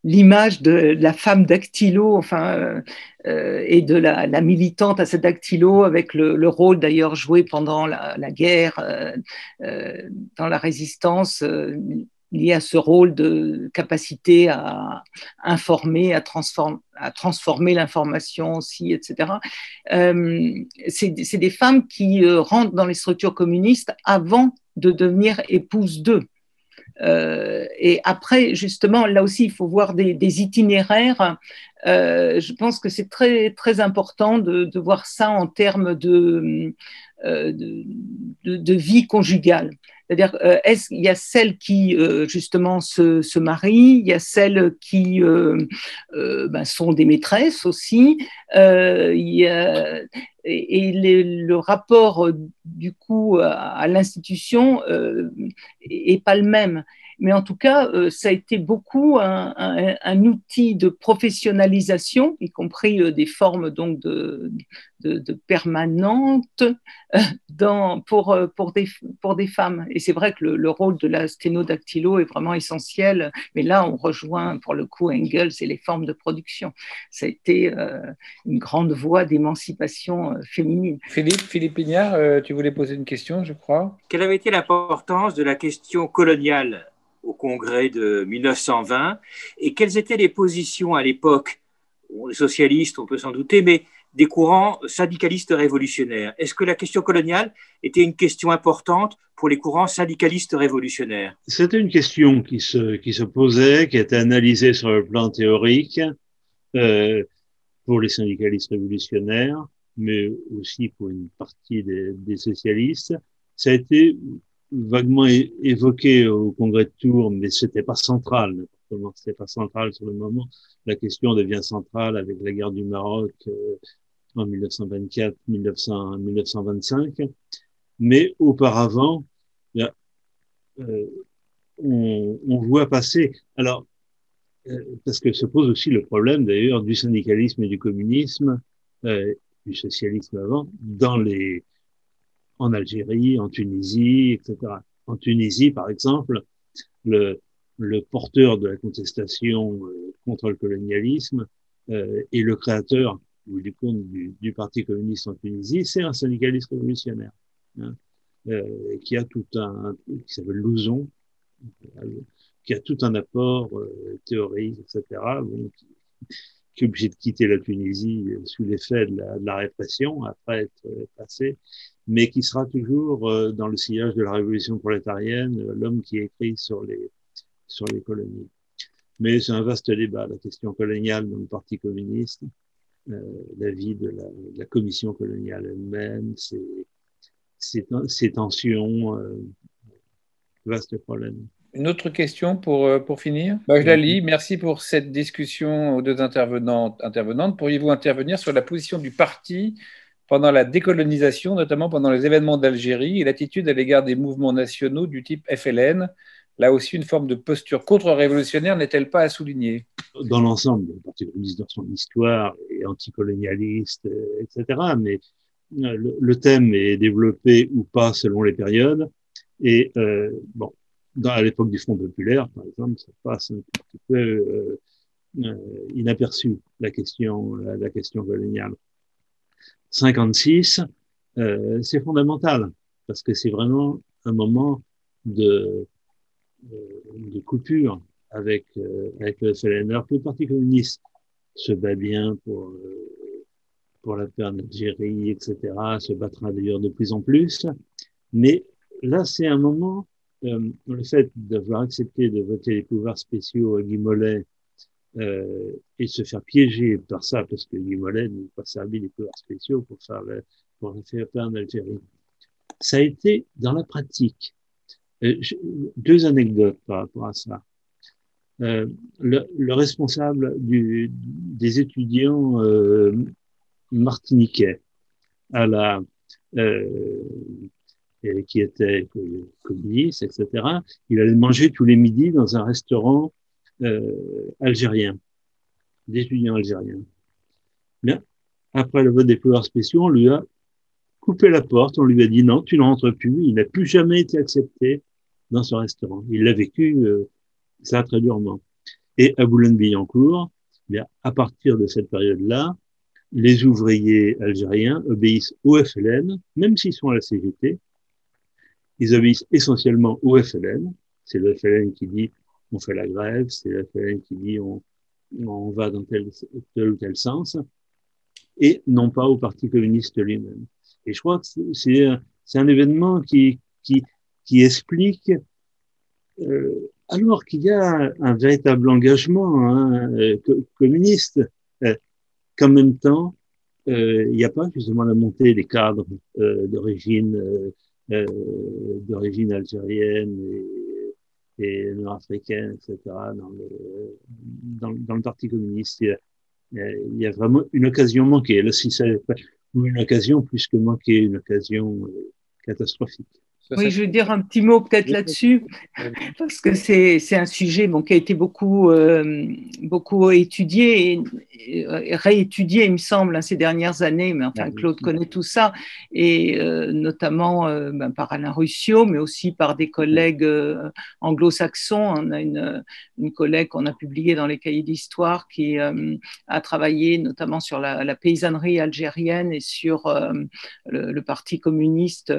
l'image de la femme dactylo, enfin, et de la militante à cette dactylo, avec le rôle d'ailleurs joué pendant la guerre dans la résistance, lié à ce rôle de capacité à informer, à transformer l'information aussi, etc. C'est des femmes qui rentrent dans les structures communistes avant de devenir épouses d'eux. Et après, justement, là aussi, il faut voir des itinéraires. Je pense que c'est très, très important de voir ça en termes de vie conjugale. C'est-à-dire, il y a celles qui, justement, se marient, il y a celles qui sont des maîtresses aussi, le rapport, du coup, à l'institution est pas le même. Mais en tout cas, ça a été beaucoup un outil de professionnalisation, y compris des formes donc de permanentes pour des femmes. Et c'est vrai que le rôle de la sténodactylo est vraiment essentiel. Mais là, on rejoint pour le coup Engels et les formes de production. Ça a été une grande voie d'émancipation féminine. Philippe Pignard, tu voulais poser une question, je crois. Quelle avait été l'importance de la question coloniale au Congrès de 1920 et quelles étaient les positions à l'époque, les socialistes, on peut s'en douter, mais des courants syndicalistes révolutionnaires? Est-ce que la question coloniale était une question importante pour les courants syndicalistes révolutionnaires? C'était une question qui se posait, qui était analysée sur le plan théorique pour les syndicalistes révolutionnaires, mais aussi pour une partie des socialistes. Ça a été vaguement évoqué au Congrès de Tours, mais c'était pas central. C'était pas central sur le moment. La question devient centrale avec la guerre du Maroc en 1924-1925. Mais auparavant, on voit passer. Alors, parce que se pose aussi le problème d'ailleurs du syndicalisme et du communisme, du socialisme avant, en Algérie, en Tunisie, etc. En Tunisie, par exemple, le porteur de la contestation contre le colonialisme et le créateur du Parti communiste en Tunisie, c'est un syndicaliste révolutionnaire qui s'appelle Louzon, qui a tout un apport théorique, etc. Qui est obligé de quitter la Tunisie sous l'effet de la répression après être passé, mais qui sera toujours dans le sillage de la révolution prolétarienne, l'homme qui écrit sur les colonies. Mais c'est un vaste débat, la question coloniale dans le Parti communiste, la vie de la commission coloniale elle-même, ses tensions, vaste problème. Une autre question pour finir. Je la lis. Merci pour cette discussion aux deux intervenantes. Pourriez-vous intervenir sur la position du parti pendant la décolonisation, notamment pendant les événements d'Algérie, et l'attitude à l'égard des mouvements nationaux du type FLN? Là aussi, une forme de posture contre-révolutionnaire n'est-elle pas à souligner? Dans l'ensemble, le Parti communiste dans son histoire est anticolonialiste, etc. Mais le thème est développé ou pas selon les périodes. Et à l'époque du Front populaire, par exemple, ça passe un petit peu inaperçu, la question coloniale. 56, c'est fondamental, parce que c'est vraiment un moment de coupure avec le FLN. Alors que le Parti communiste se bat bien pour la paix en Algérie, etc., se battra d'ailleurs de plus en plus, mais là, c'est un moment, le fait d'avoir accepté de voter les pouvoirs spéciaux à Guy Mollet et se faire piéger par ça, parce que Guy Mollet n'a pas servi les pouvoirs spéciaux pour faire affaire en Algérie. Ça a été dans la pratique. Deux anecdotes par rapport à ça. Le responsable des étudiants martiniquais à la qui était communiste, etc. Il allait manger tous les midis dans un restaurant algérien, d'étudiants algériens. Bien, après le vote des pouvoirs spéciaux, on lui a coupé la porte, on lui a dit non, tu ne rentres plus. Il n'a plus jamais été accepté dans ce restaurant. Il l'a vécu ça très durement. Et à Boulogne-Billancourt, bien, à partir de cette période-là, les ouvriers algériens obéissent au FLN, même s'ils sont à la CGT. Ils obéissent essentiellement au FLN. C'est le FLN qui dit on fait la grève, c'est le FLN qui dit on va dans tel ou tel sens, et non pas au Parti communiste lui-même. Et je crois que c'est un événement qui explique, alors qu'il y a un véritable engagement communiste, qu'en même temps, il n'y a pas justement la montée des cadres d'origine algérienne et nord-africaine, etc., dans le Parti communiste. Il y a vraiment une occasion manquée. Là, si ça ou une occasion plus que manquée, une occasion catastrophique. Oui, je veux dire un petit mot peut-être là-dessus, parce que c'est un sujet qui a été beaucoup étudié et réétudié, il me semble, ces dernières années. Mais enfin, Claude connaît tout ça, et notamment par Alain Ruscio, mais aussi par des collègues anglo-saxons. On a une collègue qu'on a publiée dans les cahiers d'histoire qui a travaillé notamment sur la paysannerie algérienne et sur le Parti communiste.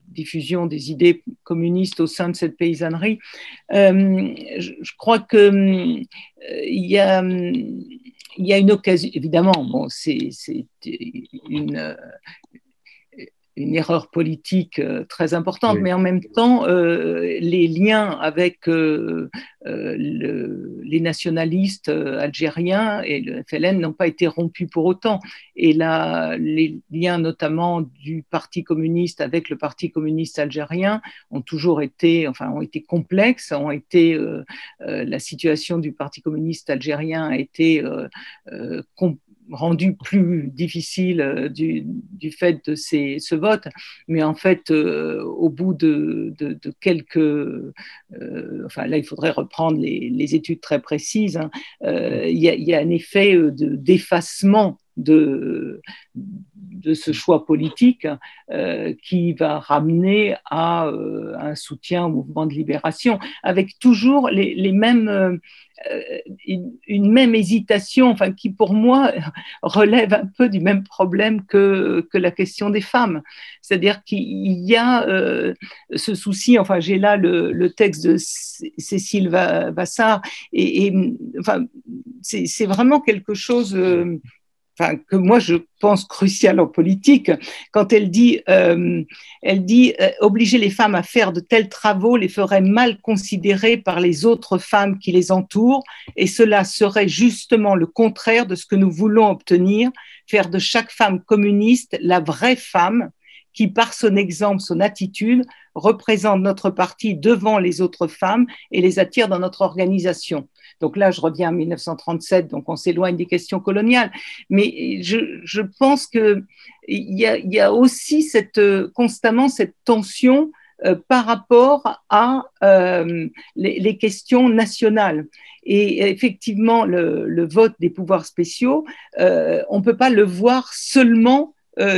Diffusion des idées communistes au sein de cette paysannerie. Je crois que il y a une occasion, évidemment, c'est une erreur politique très importante, oui. Mais en même temps, les liens avec les nationalistes algériens et le FLN n'ont pas été rompus pour autant. Et là, les liens notamment du Parti communiste avec le Parti communiste algérien ont toujours été, ont été complexes, la situation du Parti communiste algérien a été rendu plus difficile du fait de ce vote, mais en fait, au bout de quelques... là, il faudrait reprendre les études très précises, il y a un effet d'effacement de ce choix politique qui va ramener à un soutien au mouvement de libération, avec toujours les mêmes... une même hésitation, qui pour moi relève un peu du même problème que la question des femmes. C'est-à-dire qu'il y a ce souci, j'ai là le texte de Cécile Vassart, et c'est vraiment quelque chose... que moi je pense crucial en politique, quand elle dit obliger les femmes à faire de tels travaux les ferait mal considérées par les autres femmes qui les entourent, et cela serait justement le contraire de ce que nous voulons obtenir, faire de chaque femme communiste la vraie femme qui, par son exemple, son attitude, représente notre parti devant les autres femmes et les attire dans notre organisation. Donc là, je reviens à 1937, donc on s'éloigne des questions coloniales. Mais je pense qu'il y a aussi constamment cette tension par rapport à les questions nationales. Et effectivement, le vote des pouvoirs spéciaux, on ne peut pas le voir seulement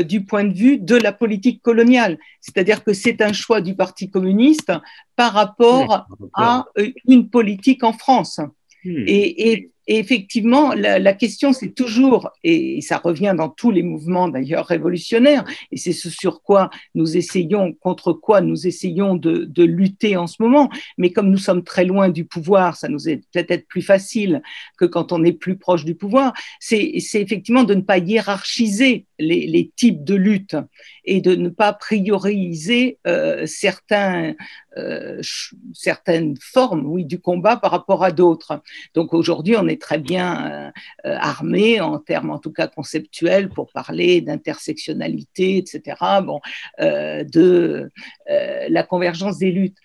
du point de vue de la politique coloniale. C'est-à-dire que c'est un choix du Parti communiste par rapport à une politique en France. Et effectivement, la question, c'est toujours, et ça revient dans tous les mouvements d'ailleurs révolutionnaires, et c'est ce contre quoi nous essayons de lutter en ce moment, mais comme nous sommes très loin du pouvoir, ça nous est peut-être plus facile que quand on est plus proche du pouvoir, c'est effectivement de ne pas hiérarchiser les types de lutte et de ne pas prioriser certaines formes, oui, du combat par rapport à d'autres. Donc aujourd'hui, on est très bien armé en termes, en tout cas conceptuels, pour parler d'intersectionnalité, etc. Bon, de la convergence des luttes.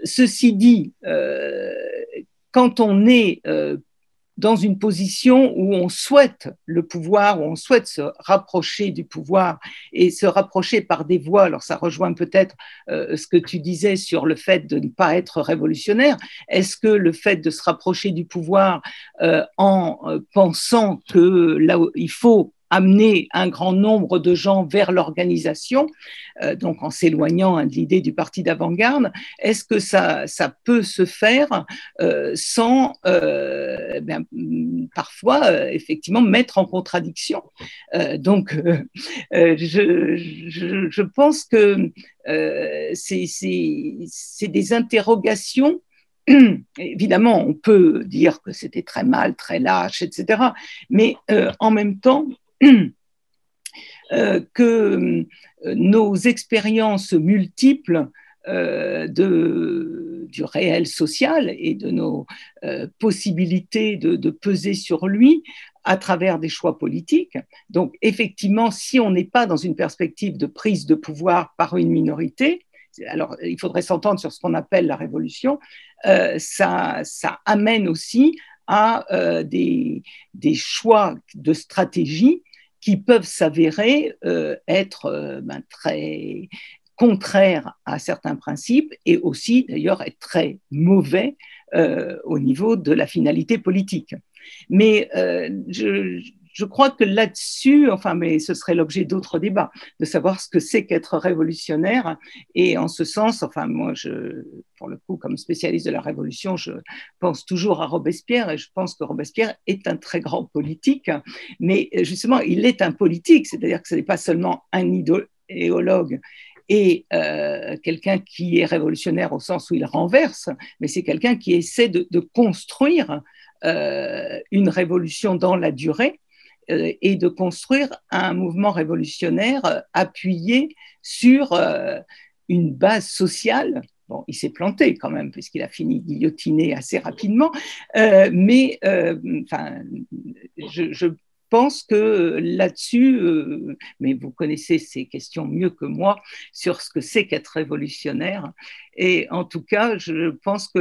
Ceci dit, quand on est dans une position où on souhaite le pouvoir, où on souhaite se rapprocher du pouvoir et se rapprocher par des voies. Alors ça rejoint peut-être ce que tu disais sur le fait de ne pas être révolutionnaire. Est-ce que le fait de se rapprocher du pouvoir en pensant que là où il faut amener un grand nombre de gens vers l'organisation, donc en s'éloignant de l'idée du parti d'avant-garde, est-ce que ça peut se faire sans parfois effectivement mettre en contradiction je pense que c'est des interrogations. Évidemment, on peut dire que c'était très mal, très lâche, etc. Mais en même temps, que nos expériences multiples du réel social et de nos possibilités de peser sur lui à travers des choix politiques. Donc, effectivement, si on n'est pas dans une perspective de prise de pouvoir par une minorité, alors il faudrait s'entendre sur ce qu'on appelle la révolution, ça amène aussi à des choix de stratégie qui peuvent s'avérer être très contraires à certains principes et aussi d'ailleurs être très mauvais au niveau de la finalité politique. Mais je crois que là-dessus, mais ce serait l'objet d'autres débats, de savoir ce que c'est qu'être révolutionnaire. Et en ce sens, moi, pour le coup, comme spécialiste de la Révolution, je pense toujours à Robespierre et je pense que Robespierre est un très grand politique. Mais justement, il est un politique, c'est-à-dire que ce n'est pas seulement un idéologue et quelqu'un qui est révolutionnaire au sens où il renverse, mais c'est quelqu'un qui essaie de construire une révolution dans la durée et de construire un mouvement révolutionnaire appuyé sur une base sociale. Bon, il s'est planté quand même, puisqu'il a fini guillotiné assez rapidement, mais je pense que là-dessus, mais vous connaissez ces questions mieux que moi sur ce que c'est qu'être révolutionnaire, et en tout cas, je pense que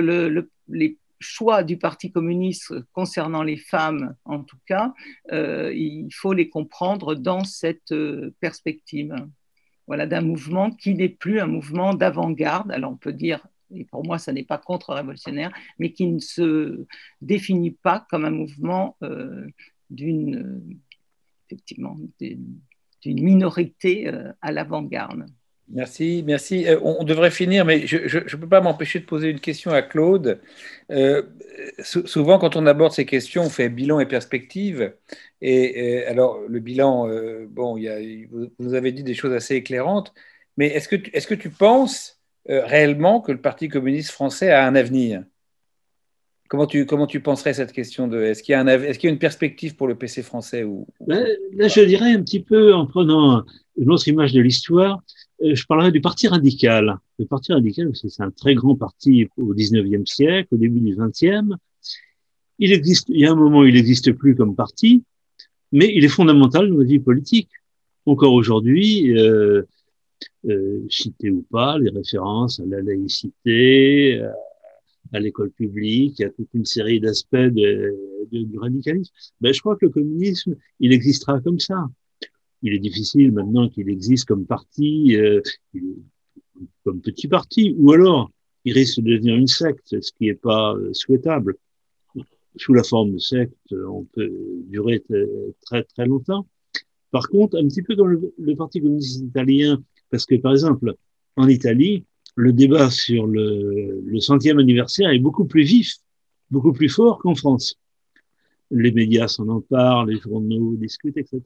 les choix du Parti communiste concernant les femmes, en tout cas, il faut les comprendre dans cette perspective. Voilà, d'un mouvement qui n'est plus un mouvement d'avant-garde. Alors on peut dire, et pour moi ça n'est pas contre-révolutionnaire, mais qui ne se définit pas comme un mouvement effectivement, d'une minorité à l'avant-garde. Merci, merci. On devrait finir, mais je ne peux pas m'empêcher de poser une question à Claude. Souvent, quand on aborde ces questions, on fait bilan et perspective. Alors, le bilan, vous avez dit des choses assez éclairantes, mais est-ce que tu penses réellement que le Parti communiste français a un avenir ? Comment tu penserais cette question est-ce qu'il y a une perspective pour le PC français Là, je dirais un petit peu, en prenant une autre image de l'histoire, je parlerai du Parti radical. Le Parti radical, c'est un très grand parti au XIXe siècle, au début du XXe. Il y a un moment où il n'existe plus comme parti, mais il est fondamental dans la vie politique. Encore aujourd'hui, citer ou pas les références à la laïcité, à l'école publique, il y a toute une série d'aspects du radicalisme. Je crois que le communisme, il existera comme ça. Il est difficile maintenant qu'il existe comme parti, comme petit parti, ou alors il risque de devenir une secte, ce qui n'est pas souhaitable. Sous la forme de secte, on peut durer très très longtemps. Par contre, un petit peu comme le Parti communiste italien, parce que par exemple, en Italie, le débat sur le 100e anniversaire est beaucoup plus vif, beaucoup plus fort qu'en France. Les médias s'en emparent, les journaux discutent, etc.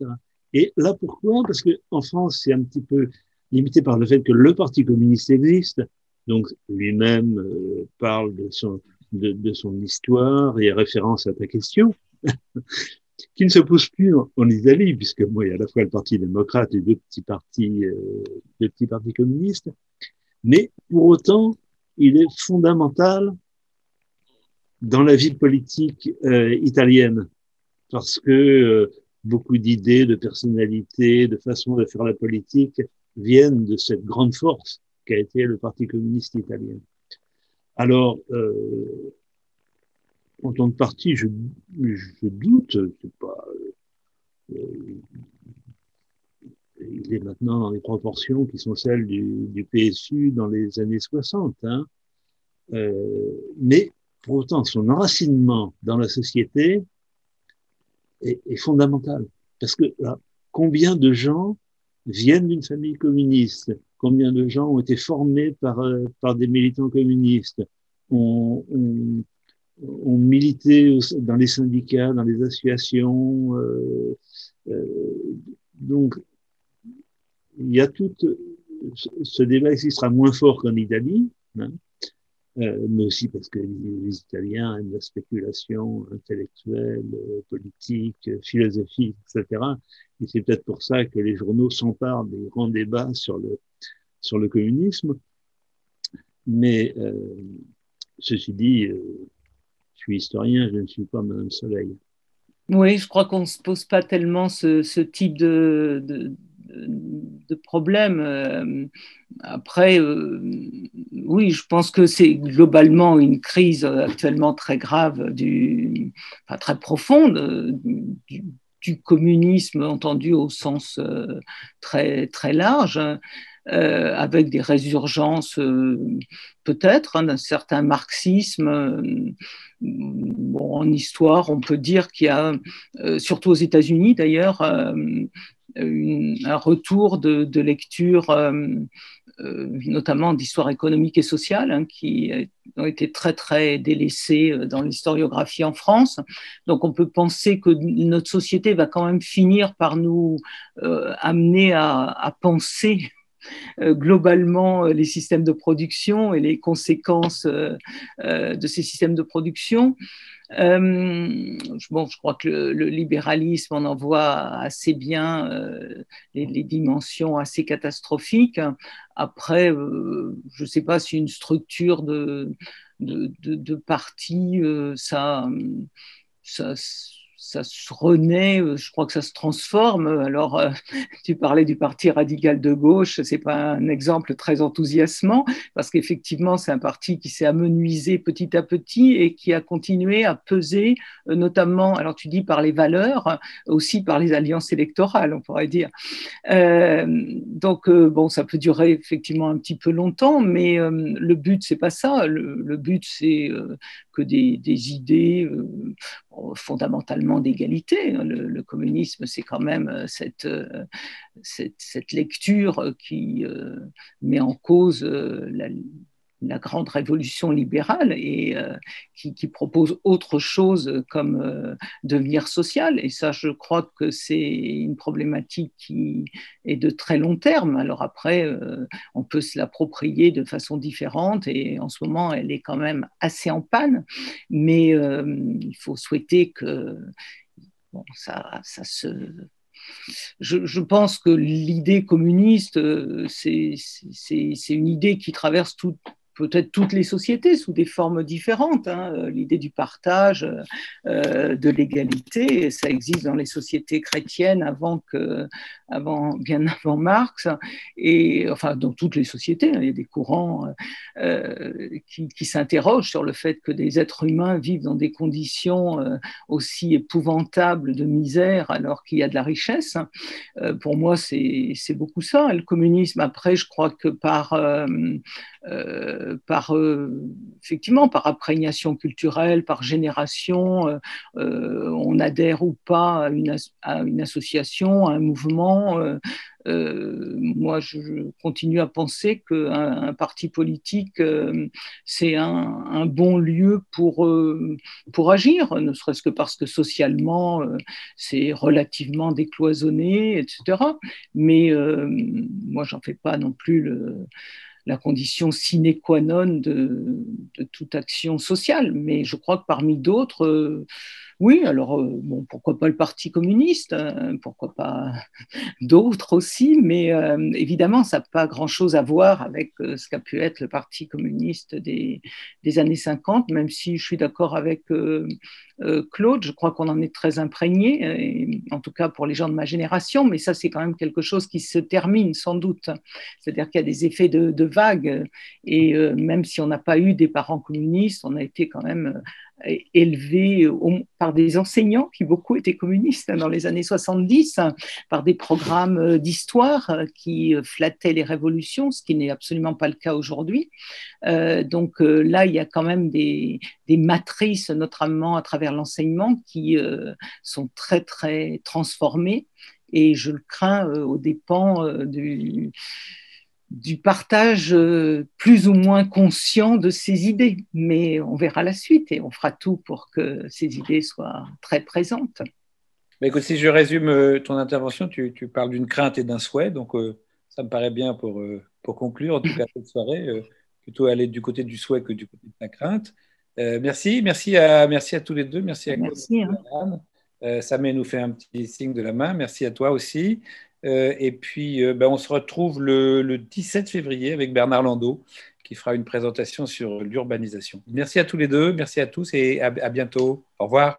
Et là, pourquoi ? Parce que en France, c'est un petit peu limité par le fait que le Parti communiste existe, donc lui-même parle de son histoire et référence à ta question. qui ne s'oppose plus en Italie, puisque moi, il y a à la fois le Parti démocrate et deux petits partis communistes, mais pour autant, il est fondamental dans la vie politique italienne, parce que beaucoup d'idées, de personnalités, de façon de faire la politique viennent de cette grande force qu'a été le Parti communiste italien. Alors, en tant que parti, je doute, c'est pas, il est maintenant dans les proportions qui sont celles du PSU dans les années 60, hein. Mais pour autant, son enracinement dans la société est fondamental. Parce que là, combien de gens viennent d'une famille communiste? Combien de gens ont été formés par des militants communistes? ont milité dans les syndicats, dans les associations. Donc, il y a tout ce débat qui sera moins fort qu'en Italie, hein, mais aussi parce que les Italiens aiment la spéculation intellectuelle, politique, philosophique, etc. Et c'est peut-être pour ça que les journaux s'emparent des grands débats sur le communisme. Mais ceci dit, je suis historien, je ne suis pas Madame Soleil. Oui, je crois qu'on ne se pose pas tellement ce type de problème. Après, oui, je pense que c'est globalement une crise actuellement très grave, très profonde du communisme entendu au sens très, très large. Avec des résurgences peut-être d'un certain marxisme. Bon, en histoire, on peut dire qu'il y a, surtout aux États-Unis d'ailleurs, un retour de lecture, notamment d'histoire économique et sociale, hein, qui ont été très, très délaissées dans l'historiographie en France. Donc, on peut penser que notre société va quand même finir par nous amener à penser globalement les systèmes de production et les conséquences de ces systèmes de production. Je crois que le libéralisme, on en voit assez bien les dimensions assez catastrophiques. Après, je ne sais pas si une structure de parti, ça se renaît, je crois que ça se transforme. Alors, tu parlais du parti radical de gauche, c'est pas un exemple très enthousiasmant, parce qu'effectivement, c'est un parti qui s'est amenuisé petit à petit et qui a continué à peser, notamment, alors tu dis par les valeurs, aussi par les alliances électorales, on pourrait dire. Donc, bon, ça peut durer effectivement un petit peu longtemps, mais le but, c'est pas ça. Le but, c'est que des idées fondamentalement d'égalité. Le communisme, c'est quand même cette lecture qui met en cause la grande révolution libérale et qui propose autre chose comme devenir social. Et ça, je crois que c'est une problématique qui est de très long terme. Alors après, on peut se l'approprier de façon différente et en ce moment, elle est quand même assez en panne. Mais il faut souhaiter que ça se... Je pense que l'idée communiste, c'est une idée qui traverse peut-être toutes les sociétés sous des formes différentes. Hein. L'idée du partage, de l'égalité, ça existe dans les sociétés chrétiennes bien avant Marx, et enfin dans toutes les sociétés. Hein, il y a des courants qui s'interrogent sur le fait que des êtres humains vivent dans des conditions aussi épouvantables de misère alors qu'il y a de la richesse. Pour moi, c'est beaucoup ça. Le communisme, après, je crois que effectivement, par imprégnation culturelle, par génération, on adhère ou pas à une association, à un mouvement. Moi, je continue à penser qu'un parti politique, c'est un bon lieu pour agir, ne serait-ce que parce que socialement, c'est relativement décloisonné, etc. Mais moi, j'en fais pas non plus la condition sine qua non de toute action sociale. Mais je crois que parmi d'autres, Oui, alors bon, pourquoi pas le Parti communiste, pourquoi pas d'autres aussi, mais évidemment, ça n'a pas grand-chose à voir avec ce qu'a pu être le Parti communiste des années 50, même si je suis d'accord avec Claude, je crois qu'on en est très imprégné, en tout cas pour les gens de ma génération, mais ça, c'est quand même quelque chose qui se termine sans doute. C'est-à-dire qu'il y a des effets de vague, et même si on n'a pas eu des parents communistes, on a été quand même élevé par des enseignants qui beaucoup étaient communistes dans les années 70, par des programmes d'histoire qui flattaient les révolutions, ce qui n'est absolument pas le cas aujourd'hui. Donc là, il y a quand même des matrices, notamment à travers l'enseignement, qui sont très, très transformées. Et je le crains aux dépens du partage plus ou moins conscient de ces idées. Mais on verra la suite et on fera tout pour que ces idées soient très présentes. Mais écoute, si je résume ton intervention, tu parles d'une crainte et d'un souhait, donc ça me paraît bien pour conclure, en tout cas cette soirée, plutôt aller du côté du souhait que du côté de la crainte. Merci à tous les deux, merci à Claude, merci, merci à Anne. Samé nous fait un petit signe de la main, merci à toi aussi. Et puis, on se retrouve le 17 février avec Bernard Landau, qui fera une présentation sur l'urbanisation. Merci à tous les deux, merci à tous et à bientôt. Au revoir.